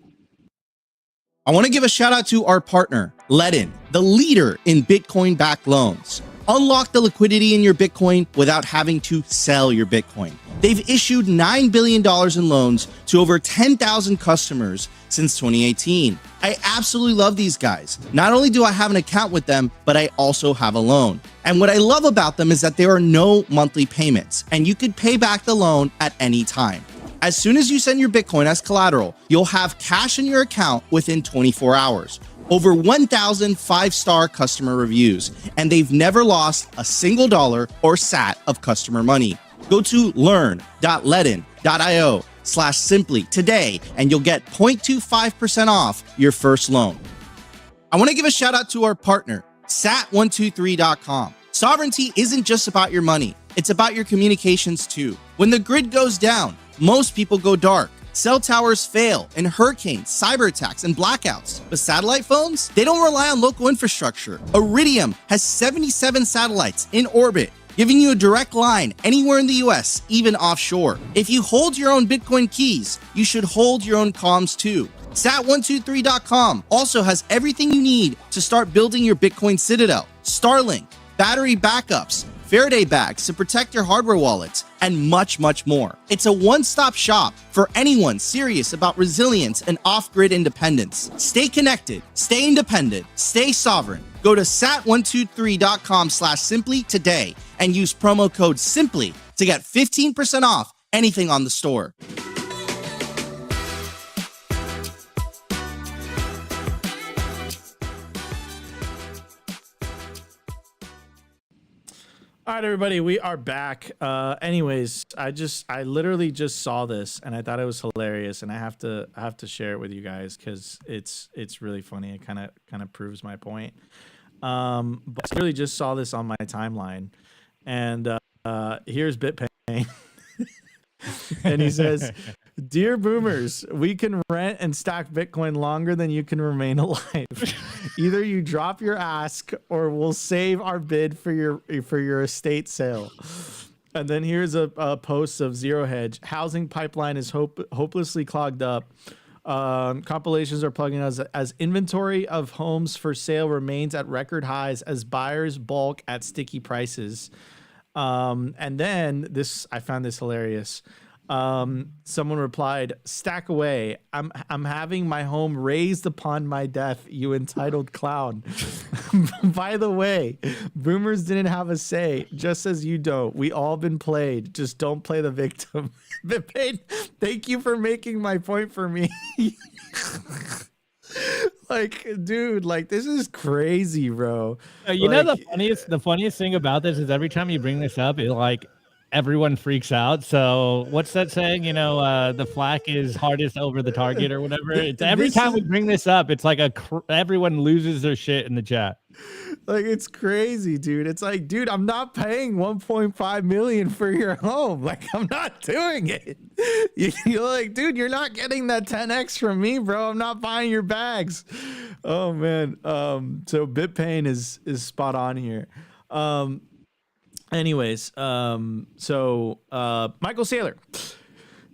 I want to give a shout out to our partner, Ledin, the leader in Bitcoin-backed loans. Unlock the liquidity in your Bitcoin without having to sell your Bitcoin. They've issued $9 billion in loans to over 10,000 customers since 2018. I absolutely love these guys. Not only do I have an account with them, but I also have a loan. And what I love about them is that there are no monthly payments, and you could pay back the loan at any time. As soon as you send your Bitcoin as collateral, you'll have cash in your account within 24 hours. Over 1,000 five-star customer reviews, and they've never lost a single dollar or sat of customer money. Go to learn.ledin.io/simply today, and you'll get 0.25% off your first loan. I want to give a shout out to our partner, sat123.com. Sovereignty isn't just about your money. It's about your communications too. When the grid goes down, most people go dark. Cell towers fail in hurricanes, cyber attacks, and blackouts. But satellite phones, they don't rely on local infrastructure. Iridium has 77 satellites in orbit, giving you a direct line anywhere in the US, even offshore. If you hold your own Bitcoin keys, you should hold your own comms too. Sat123.com also has everything you need to start building your Bitcoin citadel. Starlink, battery backups, Faraday bags to protect your hardware wallets, and much, much more. It's a one-stop shop for anyone serious about resilience and off-grid independence. Stay connected, stay independent, stay sovereign. Go to sat123.com/simply today and use promo code SIMPLY to get 15% off anything on the store. All right, everybody, we are back. Anyways, I literally just saw this and I thought it was hilarious, and I have to share it with you guys because it's really funny. It kind of proves my point. But I really just saw this on my timeline, and here's BitPay. And he says, "Dear boomers, we can rent and stack Bitcoin longer than you can remain alive. Either you drop your ask or we'll save our bid for your estate sale." And then here's a post of Zero Hedge. Housing pipeline is hopelessly clogged up. Compilations are plugging us as inventory of homes for sale remains at record highs as buyers bulk at sticky prices. And then this, I found this hilarious. Someone replied, "Stack away. I'm having my home raised upon my death, you entitled clown." By the way, boomers didn't have a say, just as you don't. We all been played. Just don't play the victim. Thank you for making my point for me. Like, dude, like, this is crazy, bro. You know, the funniest thing about this is every time you bring this up, it like everyone freaks out. So what's that saying? You know, the flak is hardest over the target or whatever. It's every time we bring this up, it's like everyone loses their shit in the chat. Like, it's crazy, dude. It's like, dude, I'm not paying 1.5 million for your home. Like, I'm not doing it. You're like, dude, you're not getting that 10x from me, bro. I'm not buying your bags. Oh man. So BitPay is spot on here. Anyways, Michael Saylor.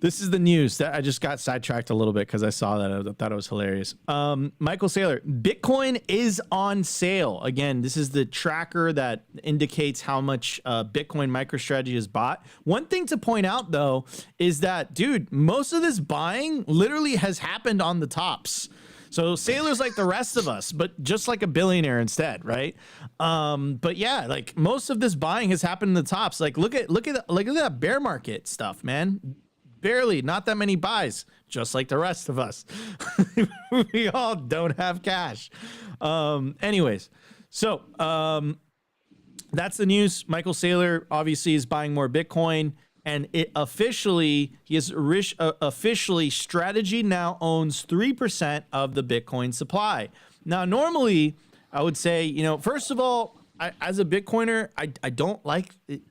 This is the news that I just got sidetracked a little bit because I saw that. I thought it was hilarious. Michael Saylor, Bitcoin is on sale. Again, this is the tracker that indicates how much Bitcoin MicroStrategy has bought. One thing to point out, though, is that, dude, most of this buying literally has happened on the tops. So Saylor's like the rest of us, but just like a billionaire instead, right? But yeah, like most of this buying has happened in the tops. Like look at that bear market stuff, man. Barely, not that many buys, just like the rest of us. We all don't have cash. Anyways, so that's the news. Michael Saylor obviously is buying more Bitcoin, and it officially Strategy now owns 3% of the Bitcoin supply. Now, normally, I would say, you know, first of all, as a Bitcoiner, I don't like it.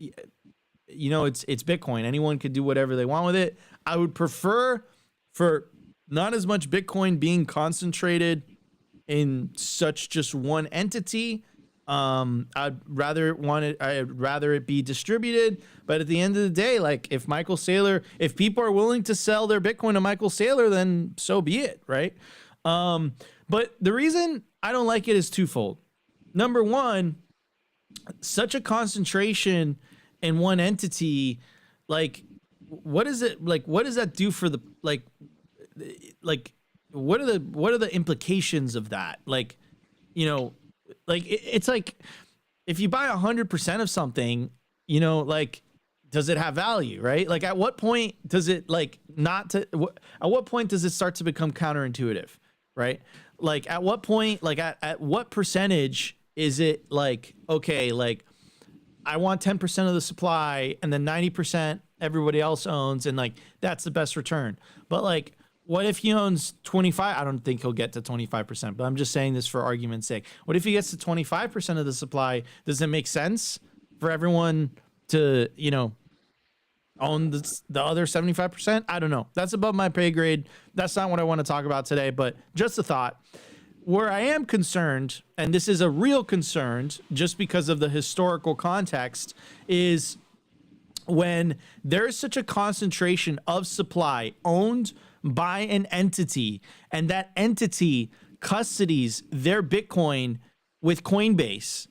You know, it's Bitcoin. Anyone could do whatever they want with it. I would prefer for not as much Bitcoin being concentrated in such just one entity. I'd rather it be distributed. But at the end of the day, like if people are willing to sell their Bitcoin to Michael Saylor, then so be it, right? But the reason I don't like it is twofold. Number one, such a concentration in one entity, like, what is it like? What does that do for the like? What are the implications of that? Like, you know, like it's like if you buy 100% of something, you know, like, does it have value, right? Like, at what point does it like not to? At what point does it start to become counterintuitive, right? Like, at what point, like at what percentage is it like, okay, like I want 10% of the supply and then 90% everybody else owns, and like that's the best return. But like, what if he owns 25? I don't think he'll get to 25%, but I'm just saying this for argument's sake. What if he gets to 25% of the supply? Does it make sense for everyone to, you know, own the other 75%? I don't know. That's above my pay grade. That's not what I want to talk about today, but just a thought. Where I am concerned, and this is a real concern just because of the historical context, is when there is such a concentration of supply owned by an entity, and that entity custodies their Bitcoin with Coinbase,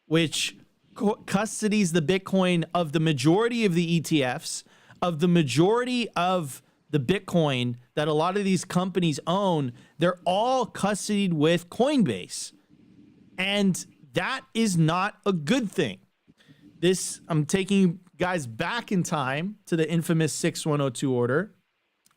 which custodies the Bitcoin of the majority of the ETFs, of the majority of the Bitcoin that a lot of these companies own. They're all custodied with Coinbase. And that is not a good thing. This, I'm taking you guys back in time to the infamous 6102 order.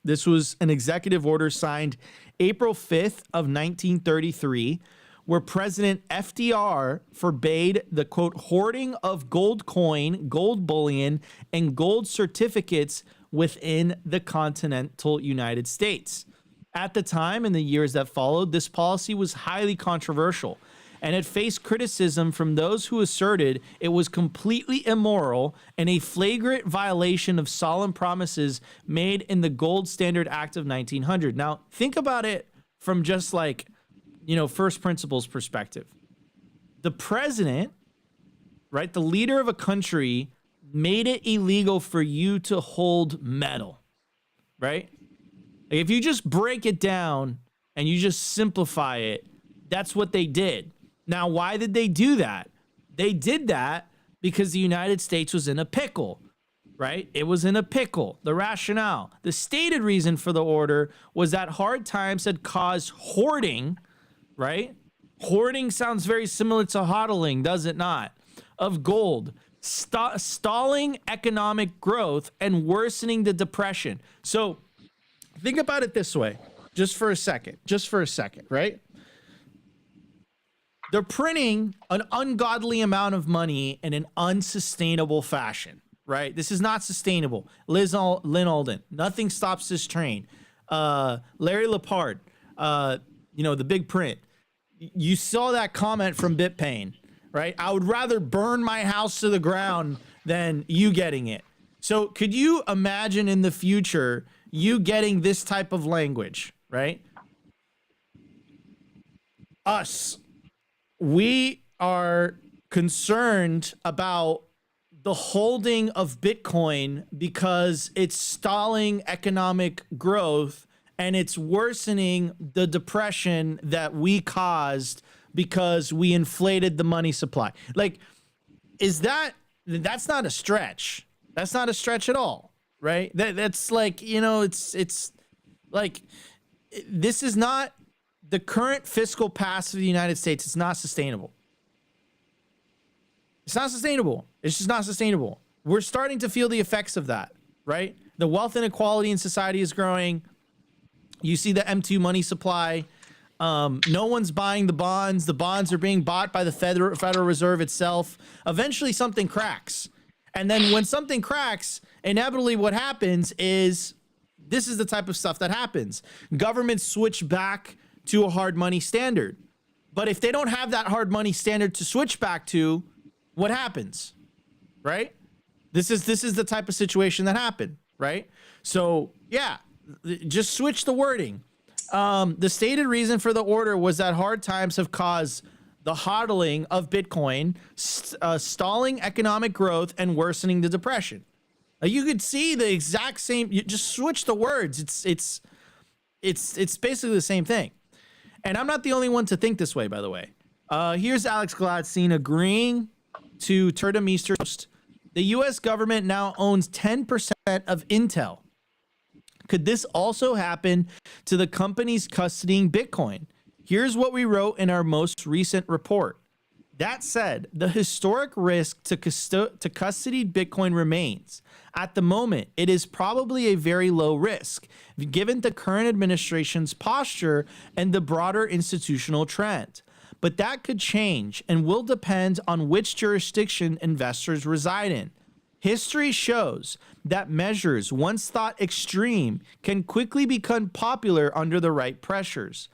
This was an executive order signed April 5th of 1933, where President FDR forbade the, quote, hoarding of gold coin, gold bullion, and gold certificates within the continental United States. At the time, in the years that followed, this policy was highly controversial, and it faced criticism from those who asserted it was completely immoral and a flagrant violation of solemn promises made in the Gold Standard Act of 1900. Now, think about it from just like, you know, first principles perspective. The president, right, the leader of a country, made it illegal for you to hold metal, right? Like, if you just break it down and you just simplify it, that's what they did. Now, why did they do that? They did that because the United States was in a pickle, right? It was in a pickle. The rationale, the stated reason for the order was that hard times had caused hoarding, right? Hoarding sounds very similar to hodling, does it not? Of gold, stalling economic growth and worsening the depression. So think about it this way, just for a second, right? They're printing an ungodly amount of money in an unsustainable fashion, right? This is not sustainable. Lynn Alden, nothing stops this train. Larry Lepard, you know, the big print. You saw that comment from BitPain, right? I would rather burn my house to the ground than you getting it. So could you imagine in the future you getting this type of language, right? We are concerned about the holding of Bitcoin because it's stalling economic growth and it's worsening the depression that we caused because we inflated the money supply. Like, that's not a stretch. That's not a stretch at all, right? That's like, you know, it's like, this is not the current fiscal path of the United States. It's not sustainable. It's not sustainable. It's just not sustainable. We're starting to feel the effects of that, right? The wealth inequality in society is growing. You see the M2 money supply. No one's buying the bonds. The bonds are being bought by the Federal Reserve itself. Eventually something cracks. And then when something cracks, inevitably what happens is, this is the type of stuff that happens. Governments switch back to a hard money standard. But if they don't have that hard money standard to switch back to, what happens, right? This is the type of situation that happened, right? So yeah, just switch the wording. The stated reason for the order was that hard times have caused the hodling of Bitcoin, stalling economic growth and worsening the depression. You could see the exact same. You just switch the words. It's basically the same thing. And I'm not the only one to think this way, by the way. Here's Alex Gladstein agreeing to Turtle Post. The U.S. government now owns 10% of Intel. Could this also happen to the companies custodying Bitcoin? Here's what we wrote in our most recent report. That said, the historic risk to custody Bitcoin remains. At the moment, it is probably a very low risk, given the current administration's posture and the broader institutional trend. But that could change and will depend on which jurisdiction investors reside in. History shows that measures once thought extreme can quickly become popular under the right pressures.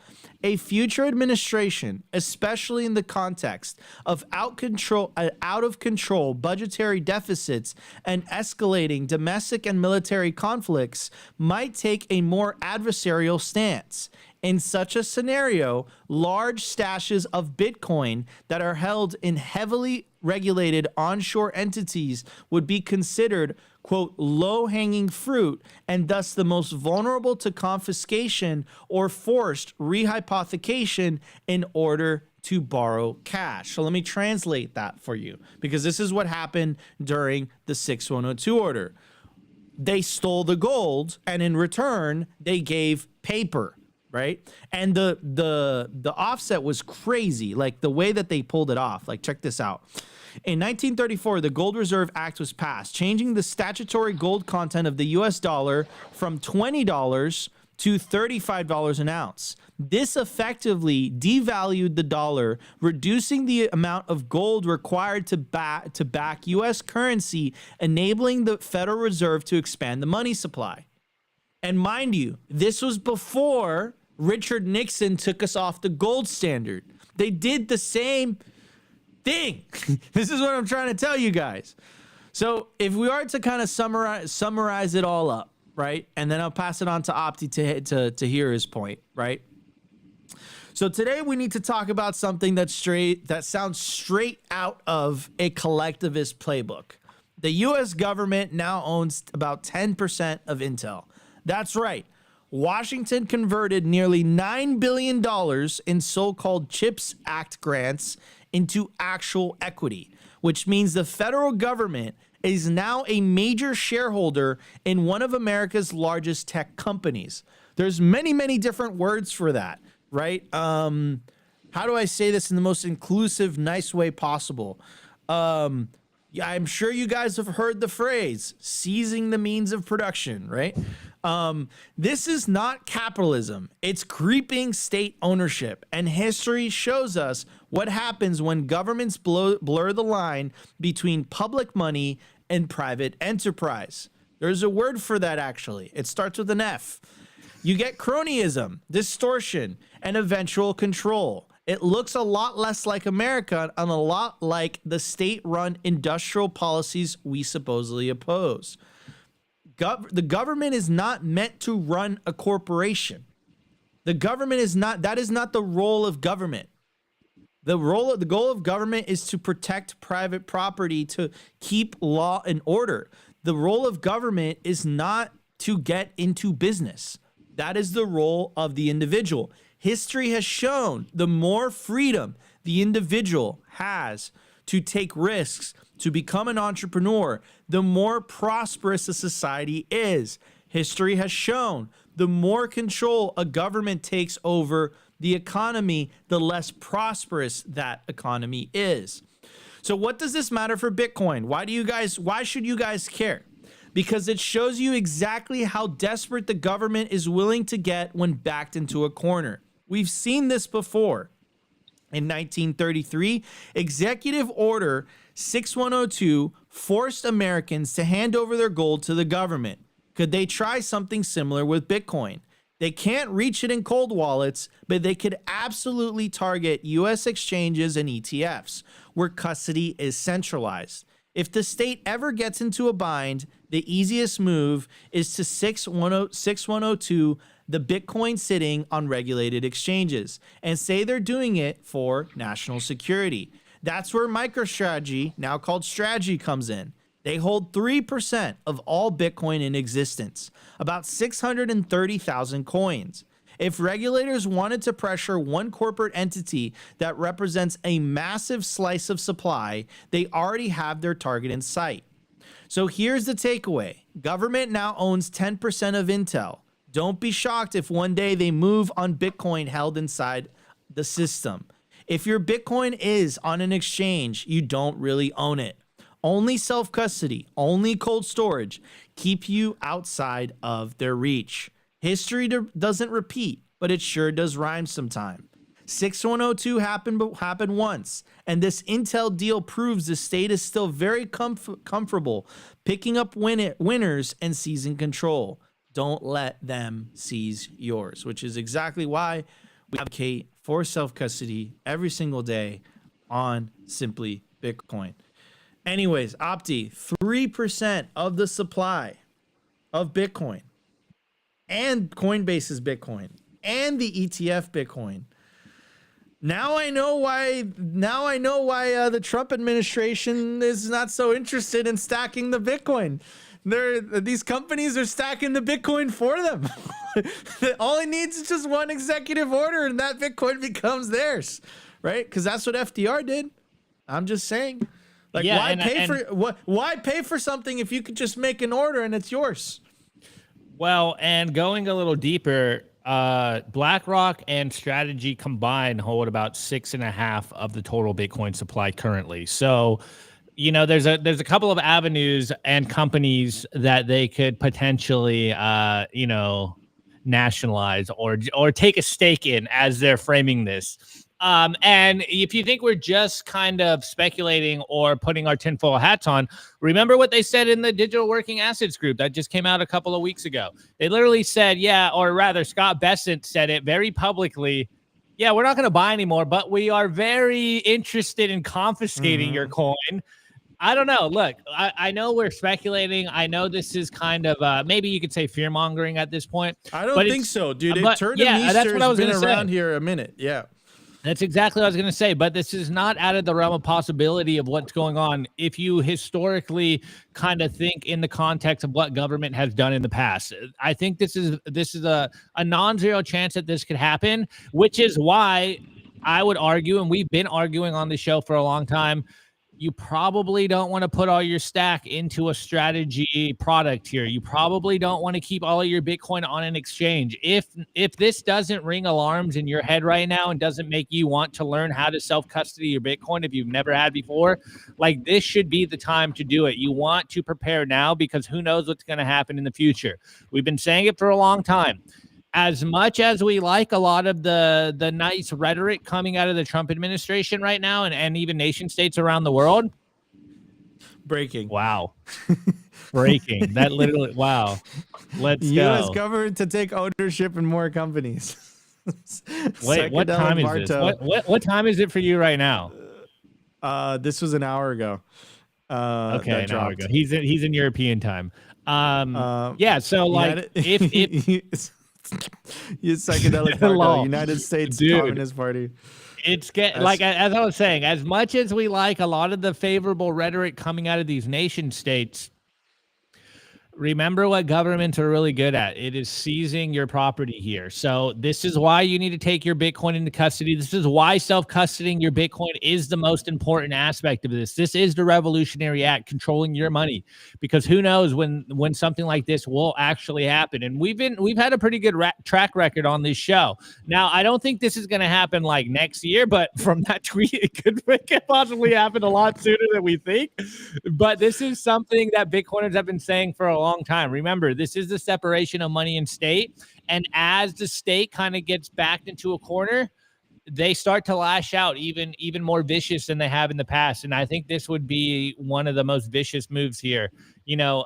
A future administration, especially in the context of out of control budgetary deficits and escalating domestic and military conflicts, might take a more adversarial stance. In such a scenario, large stashes of Bitcoin that are held in heavily regulated onshore entities would be considered, quote, low-hanging fruit, and thus the most vulnerable to confiscation or forced rehypothecation in order to borrow cash. So let me translate that for you, because this is what happened during the 6102 order. They stole the gold, and in return, they gave paper. Right. And the offset was crazy, like the way that they pulled it off. Like, check this out. In 1934, the Gold Reserve Act was passed, changing the statutory gold content of the US dollar from $20 to $35 an ounce. This effectively devalued the dollar, reducing the amount of gold required to back US currency, enabling the Federal Reserve to expand the money supply. And mind you, this was before Richard Nixon took us off the gold standard. They did the same thing. This is what I'm trying to tell you guys. So if we are to kind of summarize it all up, right? And then I'll pass it on to Opti to hear his point, right? So today we need to talk about something that sounds straight out of a collectivist playbook. The US government now owns about 10% of Intel. That's right. Washington converted nearly $9 billion in so-called CHIPS Act grants into actual equity, which means the federal government is now a major shareholder in one of America's largest tech companies. There's many, many different words for that, right? How do I say this in the most inclusive, nice way possible? Yeah, I'm sure you guys have heard the phrase, seizing the means of production, right? This is not capitalism. It's creeping state ownership. And history shows us what happens when governments blur the line between public money and private enterprise. There's a word for that, actually. It starts with an F. You get cronyism, distortion, and eventual control. It looks a lot less like America and a lot like the state-run industrial policies we supposedly oppose. The government is not meant to run a corporation. The government is not, that is not the role of government. The goal of government is to protect private property, to keep law and order. The role of government is not to get into business. That is the role of the individual. History has shown the more freedom the individual has to take risks, to become an entrepreneur, the more prosperous a society is. History has shown the more control a government takes over the economy, the less prosperous that economy is. So what does this matter for Bitcoin? Why should you guys care? Because it shows you exactly how desperate the government is willing to get when backed into a corner. We've seen this before. In 1933, Executive Order 6102 forced Americans to hand over their gold to the government. Could they try something similar with Bitcoin? They can't reach it in cold wallets, but they could absolutely target US exchanges and ETFs, where custody is centralized. If the state ever gets into a bind, the easiest move is to 6102 the Bitcoin sitting on regulated exchanges and say they're doing it for national security. That's where MicroStrategy, now called Strategy, comes in. They hold 3% of all Bitcoin in existence, about 630,000 coins. If regulators wanted to pressure one corporate entity that represents a massive slice of supply, they already have their target in sight. So here's the takeaway. Government now owns 10% of Intel. Don't be shocked if one day they move on Bitcoin held inside the system. If your Bitcoin is on an exchange, you don't really own it. Only self-custody, only cold storage keep you outside of their reach. History doesn't repeat, but it sure does rhyme sometime. 6102 happened once, and this Intel deal proves the state is still very comfortable picking up winners and seizing control. Don't let them seize yours, which is exactly why we advocate for self-custody every single day on Simply Bitcoin. Anyways, Opti, 3% of the supply of Bitcoin and Coinbase's Bitcoin and the ETF Bitcoin. Now I know why the Trump administration is not so interested in stacking the Bitcoin. These companies are stacking the Bitcoin for them. All it needs is just one executive order and that Bitcoin becomes theirs, right? Because that's what FDR did. I'm just saying. Like, yeah, why pay for something if you could just make an order and it's yours? Well, and going a little deeper, BlackRock and Strategy combined hold about 6.5% of the total Bitcoin supply currently. So, you know, there's a couple of avenues and companies that they could potentially, nationalize or take a stake in as they're framing this. And if you think we're just kind of speculating or putting our tinfoil hats on, remember what they said in the Digital Working Assets group that just came out a couple of weeks ago. They literally said, or rather Scott Bessent said it very publicly. Yeah, we're not going to buy anymore, but we are very interested in confiscating your coin. I don't know. Look, I know we're speculating. I know this is kind of maybe you could say fear mongering at this point. I don't think so, dude. That's what I was been gonna around say. here a minute. Yeah. That's exactly what I was going to say, but this is not out of the realm of possibility of what's going on if you historically kind of think in the context of what government has done in the past. I think this is a non-zero chance that this could happen, which is why I would argue, and we've been arguing on the show for a long time, you probably don't want to put all your stack into a strategy product here. You probably don't want to keep all of your Bitcoin on an exchange. If this doesn't ring alarms in your head right now and doesn't make you want to learn how to self-custody your Bitcoin if you've never had before, like this should be the time to do it. You want to prepare now because who knows what's going to happen in the future. We've been saying it for a long time. As much as we like a lot of the nice rhetoric coming out of the Trump administration right now and even nation states around the world. Breaking. Wow. Breaking. That literally, wow. Let's go. U.S. government to take ownership in more companies. Wait, what time is this? What time is it for you right now? This was an hour ago. Okay, an hour ago. He's in European time. Yeah, so like if you psychedelic Marco, United States Communist Party. It's like as I was saying, as much as we like a lot of the favorable rhetoric coming out of these nation states, remember what governments are really good at. It is seizing your property here. So this is why you need to take your Bitcoin into custody. This is why self-custodying your Bitcoin is the most important aspect of this. This is the revolutionary act, controlling your money, because who knows when something like this will actually happen. And we've had a pretty good track record on this show. Now, I don't think this is going to happen like next year, but from that tweet, it could possibly happen a lot sooner than we think. But this is something that Bitcoiners have been saying for a long time. Remember, this is the separation of money and state. And as the state kind of gets backed into a corner, they start to lash out even more vicious than they have in the past. And I think this would be one of the most vicious moves here. You know,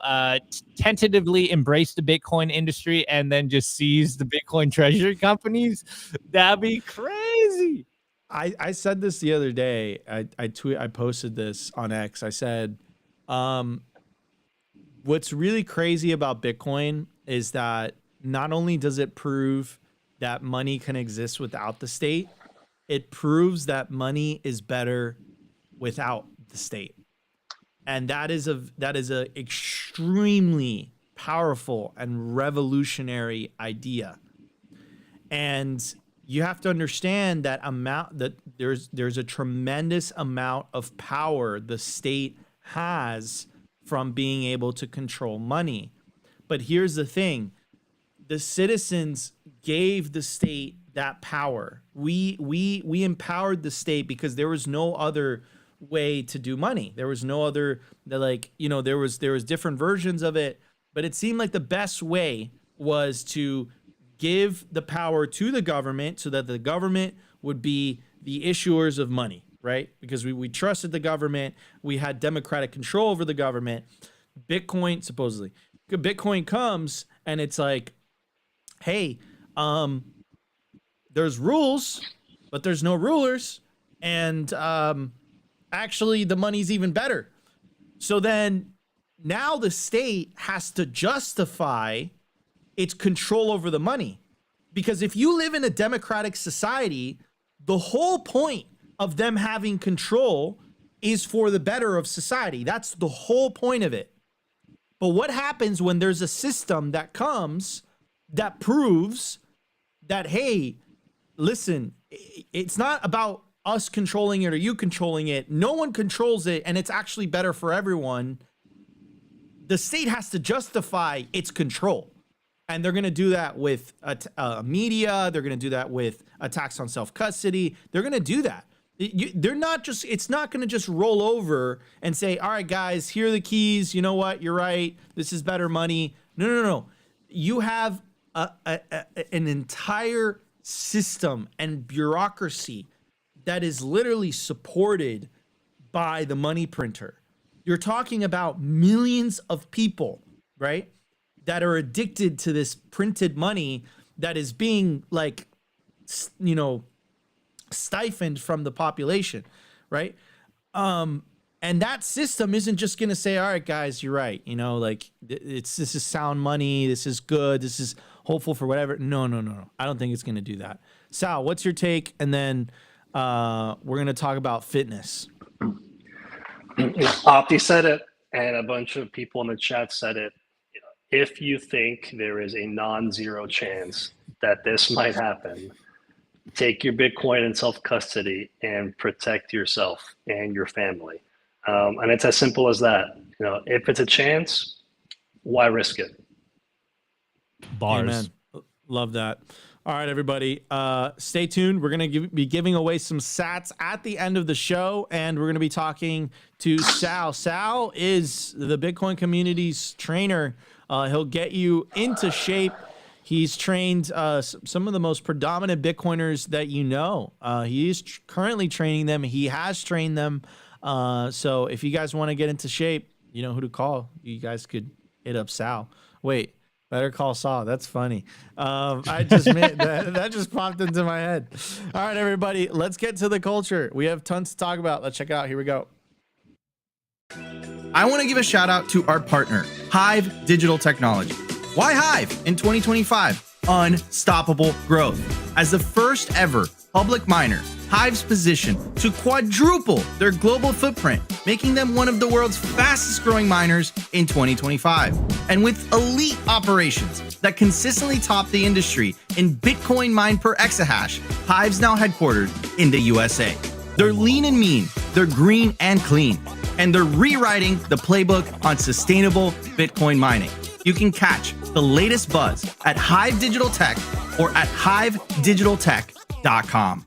tentatively embrace the Bitcoin industry and then just seize the Bitcoin treasury companies. That'd be crazy. I said this the other day. I posted this on X. I said, what's really crazy about Bitcoin is that not only does it prove that money can exist without the state, it proves that money is better without the state. And that is a extremely powerful and revolutionary idea. And you have to understand that there's a tremendous amount of power the state has from being able to control money. But here's the thing. The citizens gave the state that power. We empowered the state because there was no other way to do money. There was no other, like, you know, there was different versions of it, but it seemed like the best way was to give the power to the government so that the government would be the issuers of money, right? Because we trusted the government. We had democratic control over the government. Bitcoin, supposedly. Bitcoin comes and it's like, hey, there's rules, but there's no rulers. And actually, the money's even better. So then now the state has to justify its control over the money. Because if you live in a democratic society, the whole point of them having control is for the better of society. That's the whole point of it. But what happens when there's a system that comes that proves that, hey, listen, it's not about us controlling it or you controlling it. No one controls it, and it's actually better for everyone. The state has to justify its control. And they're going to do that with media. They're going to do that with attacks on self-custody. They're going to do that. It's not going to just roll over and say, all right, guys, here are the keys. You know what? You're right. This is better money. No. You have an entire system and bureaucracy that is literally supported by the money printer. You're talking about millions of people, right, that are addicted to this printed money that is being, like, you know, stifled from the population, right? And that system isn't just going to say, all right, guys, you're right. You know, like, this is sound money. This is good. This is hopeful for whatever. No. I don't think it's going to do that. Sal, what's your take? And then we're going to talk about fitness. Opti said it, and a bunch of people in the chat said it. If you think there is a non-zero chance that this might happen, take your Bitcoin in self-custody and protect yourself and your family. And it's as simple as that. You know, if it's a chance, why risk it? Bars. Amen. Love that. All right, everybody. Stay tuned. We're going to be giving away some sats at the end of the show, and we're going to be talking to Sal. Sal is the Bitcoin community's trainer. He'll get you into shape. He's trained some of the most predominant Bitcoiners that you know. He is currently training them. He has trained them. So if you guys want to get into shape, you know who to call. You guys could hit up Sal. Wait, better call Saul. That's funny. I just made that just popped into my head. All right, everybody, let's get to the culture. We have tons to talk about. Let's check it out. Here we go. I want to give a shout out to our partner, HIVE Digital Technology. Why HIVE in 2025? Unstoppable growth. As the first ever public miner, HIVE's position to quadruple their global footprint, making them one of the world's fastest growing miners in 2025. And with elite operations that consistently top the industry in Bitcoin mined per exahash, HIVE's now headquartered in the USA. They're lean and mean, they're green and clean, and they're rewriting the playbook on sustainable Bitcoin mining. You can catch the latest buzz at HIVE Digital Tech or at hivedigitaltech.com.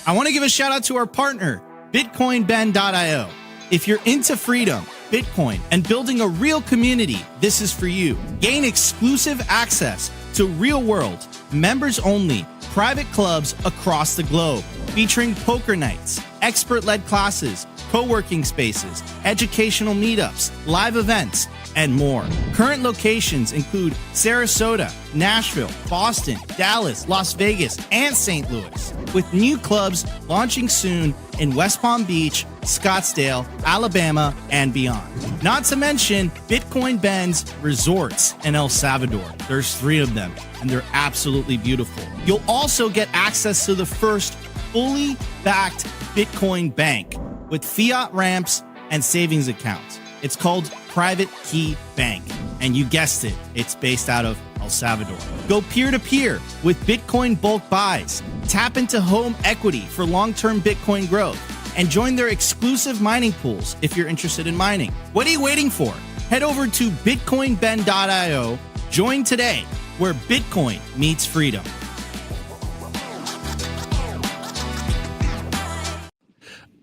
I want to give a shout out to our partner, bitcoinben.io. If you're into freedom, Bitcoin, and building a real community, this is for you. Gain exclusive access to real-world, members-only, private clubs across the globe, featuring poker nights, expert-led classes, co-working spaces, educational meetups, live events, and more. Current locations include Sarasota, Nashville, Boston, Dallas, Las Vegas, and St. Louis, with new clubs launching soon in West Palm Beach, Scottsdale, Alabama, and beyond. Not to mention Bitcoin Ben's resorts in El Salvador. There's 3 of them, and they're absolutely beautiful. You'll also get access to the first fully backed Bitcoin bank with fiat ramps and savings accounts. It's called Private Key Bank. And you guessed it, it's based out of El Salvador. Go peer-to-peer with Bitcoin bulk buys. Tap into home equity for long-term Bitcoin growth. And join their exclusive mining pools if you're interested in mining. What are you waiting for? Head over to bitcoinben.io. Join today, where Bitcoin meets freedom.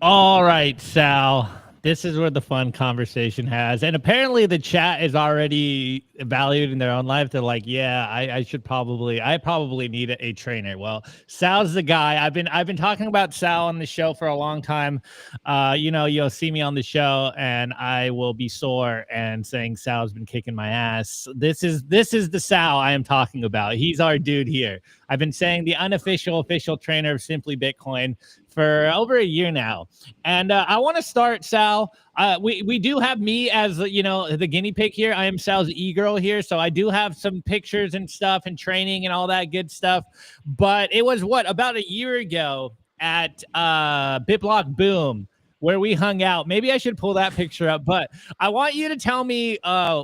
All right, Sal. This is where the fun conversation has. And apparently the chat is already evaluating their own life. They're like, yeah, I probably need a trainer. Well, Sal's the guy. I've been talking about Sal on the show for a long time. You'll see me on the show and I will be sore and saying Sal's been kicking my ass. This is the Sal I am talking about. He's our dude here. I've been saying the official trainer of Simply Bitcoin for over a year now. And I want to start, Sal. We do have me as, the guinea pig here. I am Sal's e-girl here. So I do have some pictures and stuff and training and all that good stuff. But it was about a year ago at BitBlock Boom where we hung out. Maybe I should pull that picture up. But I want you to tell me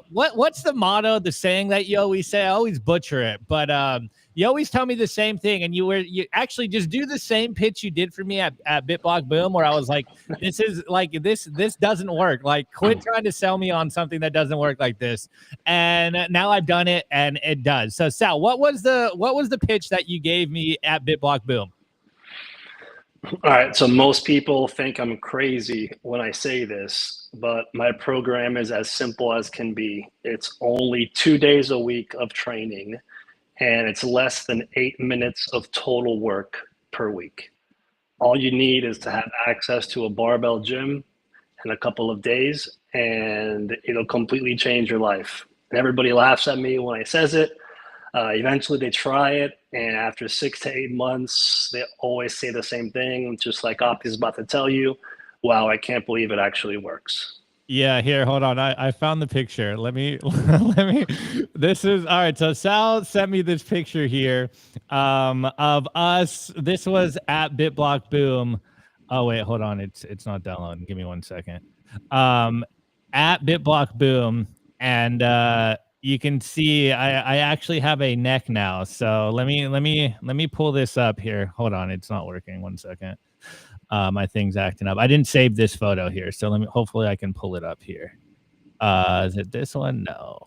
what's the motto, the saying that you always say? I always butcher it. But you always tell me the same thing, and you actually just do the same pitch you did for me at BitBlock Boom, where I was like, this doesn't work. Like, quit trying to sell me on something that doesn't work like this. And now I've done it, and it does. So Sal, what was the pitch that you gave me at BitBlock Boom? All right, so most people think I'm crazy when I say this, but my program is as simple as can be. It's only 2 days a week of training, and it's less than 8 minutes of total work per week. All you need is to have access to a barbell gym in a couple of days, and it'll completely change your life. And everybody laughs at me when I says it. Eventually they try it, and after 6 to 8 months, they always say the same thing, just like Opti is about to tell you. Wow, I can't believe it actually works. Yeah, here, hold on. I found the picture. Let me this is all right. So Sal sent me this picture here of us. This was at BitBlock Boom. Oh wait, hold on. It's not downloading. Give me 1 second. At BitBlock Boom, and you can see I actually have a neck now. So let me pull this up here. Hold on, it's not working. 1 second. My thing's acting up. I didn't save this photo here, so hopefully I can pull it up here. Is it this one? No.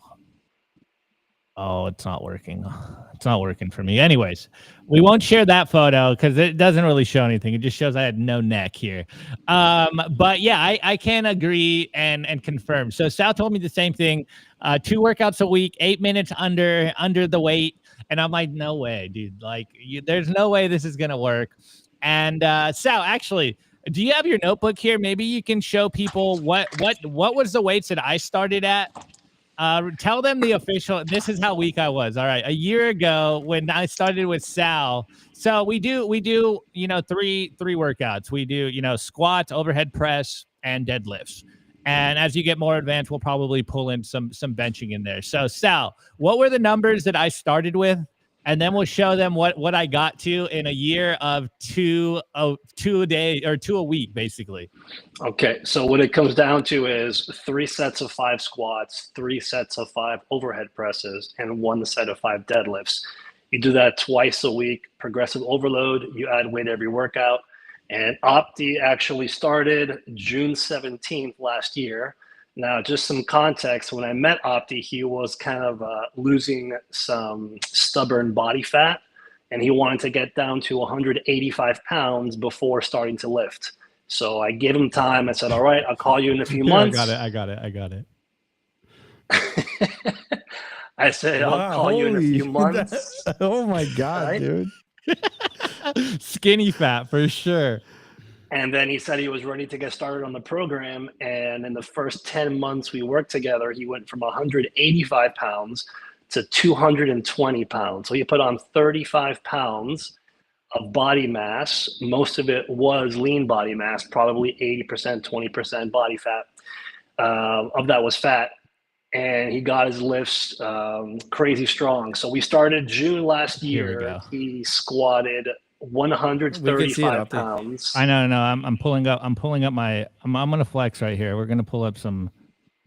Oh, it's not working. It's not working for me. Anyways, we won't share that photo because it doesn't really show anything. It just shows I had no neck here. But yeah, I can agree and confirm. So Sal told me the same thing. 2 workouts a week, 8 minutes under the weight. And I'm like, no way, dude. Like, there's no way this is going to work. And Sal, actually, do you have your notebook here? Maybe you can show people what was the weights that I started at. Tell them the official. This is how weak I was. All right, a year ago when I started with Sal. So we do three workouts. We do squats, overhead press, and deadlifts. And as you get more advanced, we'll probably pull in some benching in there. So Sal, what were the numbers that I started with? And then we'll show them what I got to in a year of two a day or 2 a week, basically. Okay, so what it comes down to is 3 sets of 5 squats, 3 sets of 5 overhead presses, and 1 set of 5 deadlifts. You do that twice a week, progressive overload. You add weight every workout. And Opti actually started June 17th last year. Now, just some context, when I met Opti, he was kind of losing some stubborn body fat, and he wanted to get down to 185 pounds before starting to lift. So I gave him time. I said, all right, I'll call you in a few months. I got it. I said, I'll call you in a few months. Oh my God, right? Dude. Skinny fat for sure. And then he said he was ready to get started on the program. And in the first 10 months we worked together, he went from 185 pounds to 220 pounds. So he put on 35 pounds of body mass. Most of it was lean body mass, probably 80%, 20% body fat. Of that was fat. And he got his lifts crazy strong. So we started June last year. He squatted 135 pounds. I know. I'm pulling up my. I'm gonna flex right here. We're gonna pull up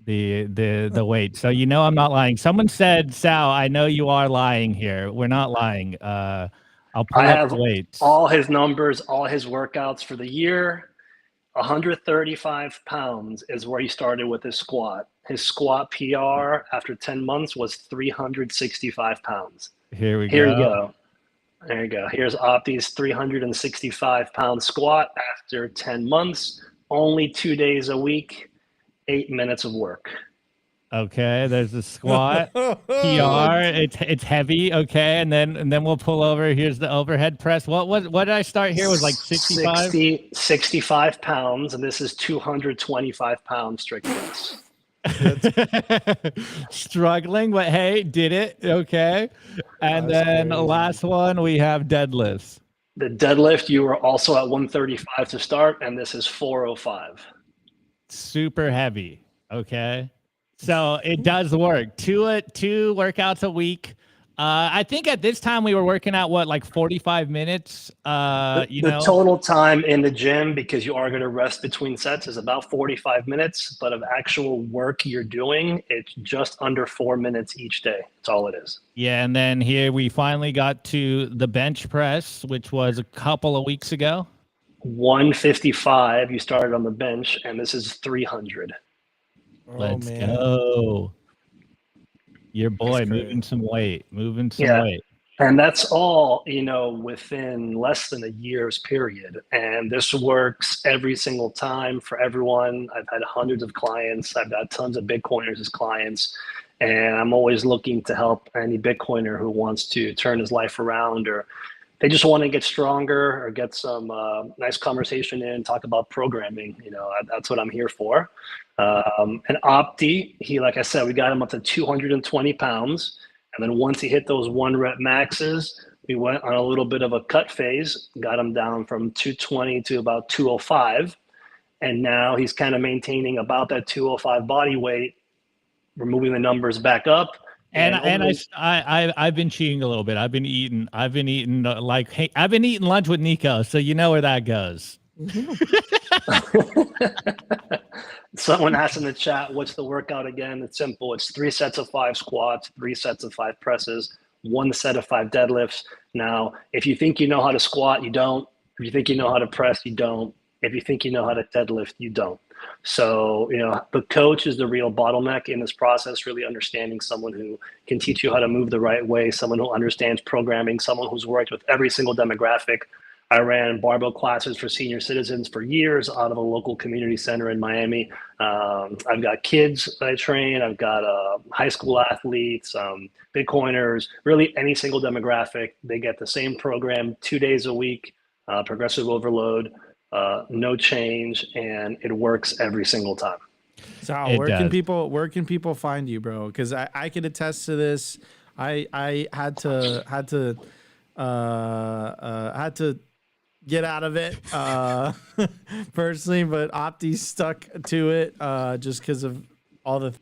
the weight. So you know I'm not lying. Someone said, Sal, I know you are lying here. We're not lying. I'll pull I up have the weights. all his numbers, all his workouts for the year. 135 pounds is where he started with his squat. His squat PR after 10 months was 365 pounds. Here we Here go. you go. There you go. Here's Opti's 365 pound squat after 10 months, only 2 days a week, 8 minutes of work. Okay, there's the squat. PR, it's heavy. Okay, and then we'll pull over. Here's the overhead press. What did I start here? Was like 65? 65 pounds, and this is 225 pounds strict press. Struggling, but hey, did it. Okay. And That's then the crazy. last one, we have deadlifts. The deadlift, you were also at 135 to start, and this is 405. Super heavy. Okay. So it does work. Two workouts a week. I think at this time we were working out like 45 minutes. The total time in the gym, because you are going to rest between sets, is about 45 minutes. But of actual work you're doing, it's just under 4 minutes each day. That's all it is. Yeah, and then here we finally got to the bench press, which was a couple of weeks ago. 155. You started on the bench, and this is 300. Let's go. Your boy moving some weight, weight. And that's all, within less than a year's period. And this works every single time for everyone. I've had hundreds of clients. I've got tons of Bitcoiners as clients. And I'm always looking to help any Bitcoiner who wants to turn his life around, or they just want to get stronger or get some nice conversation in, talk about programming. That's what I'm here for. And Opti, like I said, we got him up to 220 pounds. And then once he hit those 1 rep maxes, we went on a little bit of a cut phase, got him down from 220 to about 205. And now he's kind of maintaining about that 205 body weight. We're moving the numbers back up. And I've been cheating a little bit. I've been eating I've been eating lunch with Nico, so you know where that goes. Someone asked in the chat, what's the workout again? It's simple. It's 3 sets of 5 squats, 3 sets of 5 presses, 1 set of 5 deadlifts. Now, if you think you know how to squat, you don't. If you think you know how to press, you don't. If you think you know how to deadlift, you don't. So, the coach is the real bottleneck in this process, really understanding someone who can teach you how to move the right way, someone who understands programming, someone who's worked with every single demographic. I ran barbell classes for senior citizens for years out of a local community center in Miami. I've got kids that I train. I've got high school athletes, Bitcoiners, really any single demographic. They get the same program 2 days a week, progressive overload, no change, and it works every single time. So where can people find you, bro? Because I can attest to this. I had to get out of it personally, but Opti stuck to it just because of all the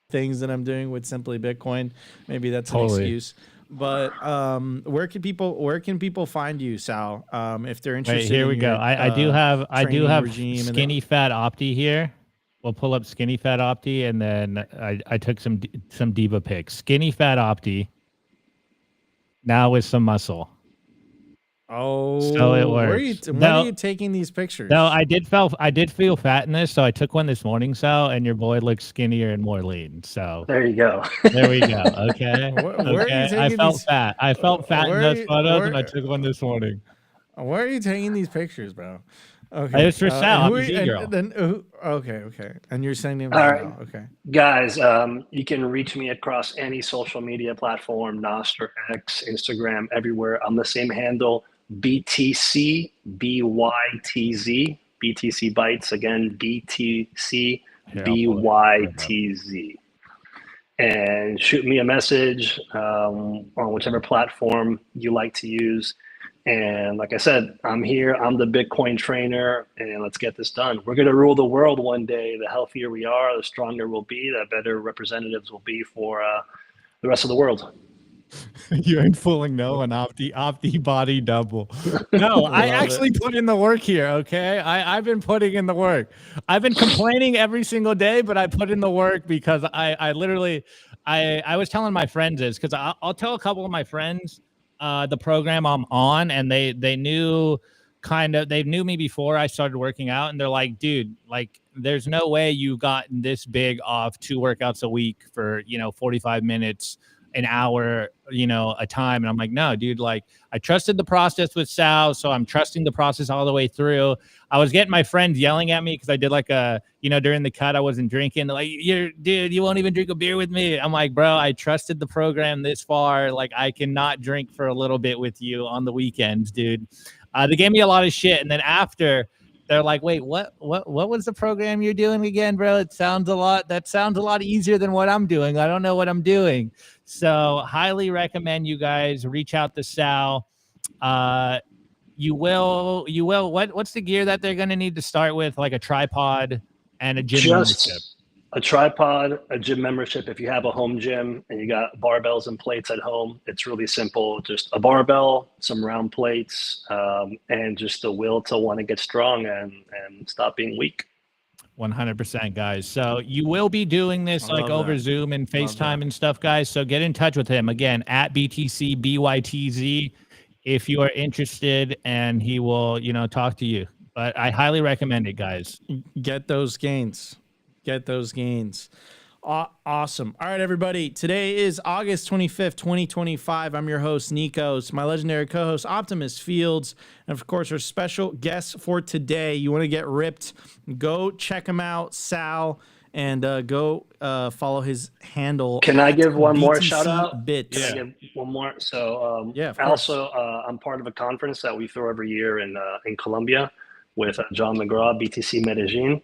things that I'm doing with Simply Bitcoin. Maybe that's an excuse. But where can people find you, Sal? If they're interested. Here we go. I do have Skinny Fat Opti here. We'll pull up Skinny Fat Opti, and then I took some diva pics. Skinny Fat Opti. Now with some muscle. Oh, so it works. When are you taking these pictures? No, I did feel fat in this, so I took one this morning, Sal, and your boy looks skinnier and more lean. So there you go. There we go. Okay. I felt fat. I felt fat in those photos, and I took one this morning. Where are you taking these pictures, bro? Okay, it's for Sal. Okay. And you're sending them right now. Okay. Guys, you can reach me across any social media platform, Nostr, X, Instagram, everywhere. I'm the same handle, BTCBYTZ, BTCBYTZ, again, BTCBYTZ. And shoot me a message on whichever platform you like to use. And like I said, I'm here. I'm the Bitcoin trainer, and let's get this done. We're going to rule the world one day. The healthier we are, the stronger we'll be, the better representatives will be for the rest of the world. You ain't fooling no one. Opti body double. No, I actually put in the work here. Okay, I've been putting in the work. I've been complaining every single day, but I put in the work because I literally I was telling my friends this because I'll tell a couple of my friends the program I'm on, and they knew they knew me before I started working out, and they're like, dude, like there's no way you gotten this big off 2 workouts a week for 45 minutes, an hour, a time. And I'm like, no, dude, like I trusted the process with Sal, so I'm trusting the process all the way through. I was getting my friends yelling at me because I did like during the cut, I wasn't drinking. They're like, dude, you won't even drink a beer with me. I'm like, bro, I trusted the program this far. Like I cannot drink for a little bit with you on the weekends, dude. They gave me a lot of shit. And then after, they're like, wait, what was the program you're doing again, bro? That sounds a lot easier than what I'm doing. I don't know what I'm doing. So highly recommend you guys reach out to Sal. You will. What's the gear that they're going to need to start with? Like a tripod and a gym membership. A tripod, a gym membership. If you have a home gym and you got barbells and plates at home, it's really simple. Just a barbell, some round plates, and just the will to want to get strong and stop being weak. 100%, guys. So you will be doing this like over Zoom and FaceTime and stuff, guys. So get in touch with him again at BTCBYTZ if you are interested, and he will, talk to you. But I highly recommend it, guys. Get those gains. Awesome. All right, everybody. Today is August 25th, 2025. I'm your host, Nikos, my legendary co-host, Optimus Fields, and of course, our special guest for today. You want to get ripped? Go check him out, Sal, and go follow his handle. Can I give one more shout out? Can I give one more? So, yeah. Also, I'm part of a conference that we throw every year in Colombia with John McGraw, BTC Medellin.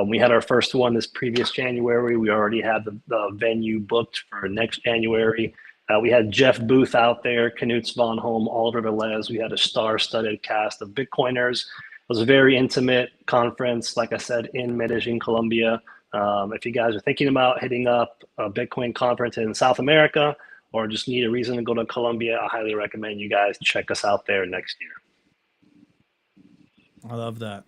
We had our first one this previous January. We already have the venue booked for next January. We had Jeff Booth out there, Knut von Holm, Oliver Velez. We had a star-studded cast of Bitcoiners. It was a very intimate conference, like I said, in Medellin, Colombia. If you guys are thinking about hitting up a Bitcoin conference in South America or just need a reason to go to Colombia, I highly recommend you guys check us out there next year. I love that.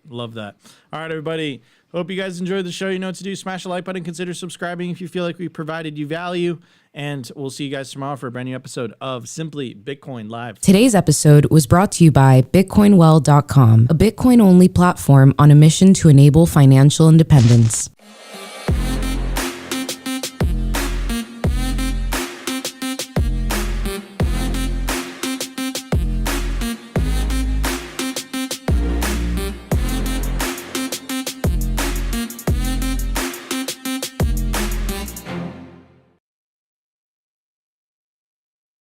All right, everybody. Hope you guys enjoyed the show. You know what to do. Smash the like button. Consider subscribing if you feel like we provided you value. And we'll see you guys tomorrow for a brand new episode of Simply Bitcoin Live. Today's episode was brought to you by BitcoinWell.com, a Bitcoin-only platform on a mission to enable financial independence.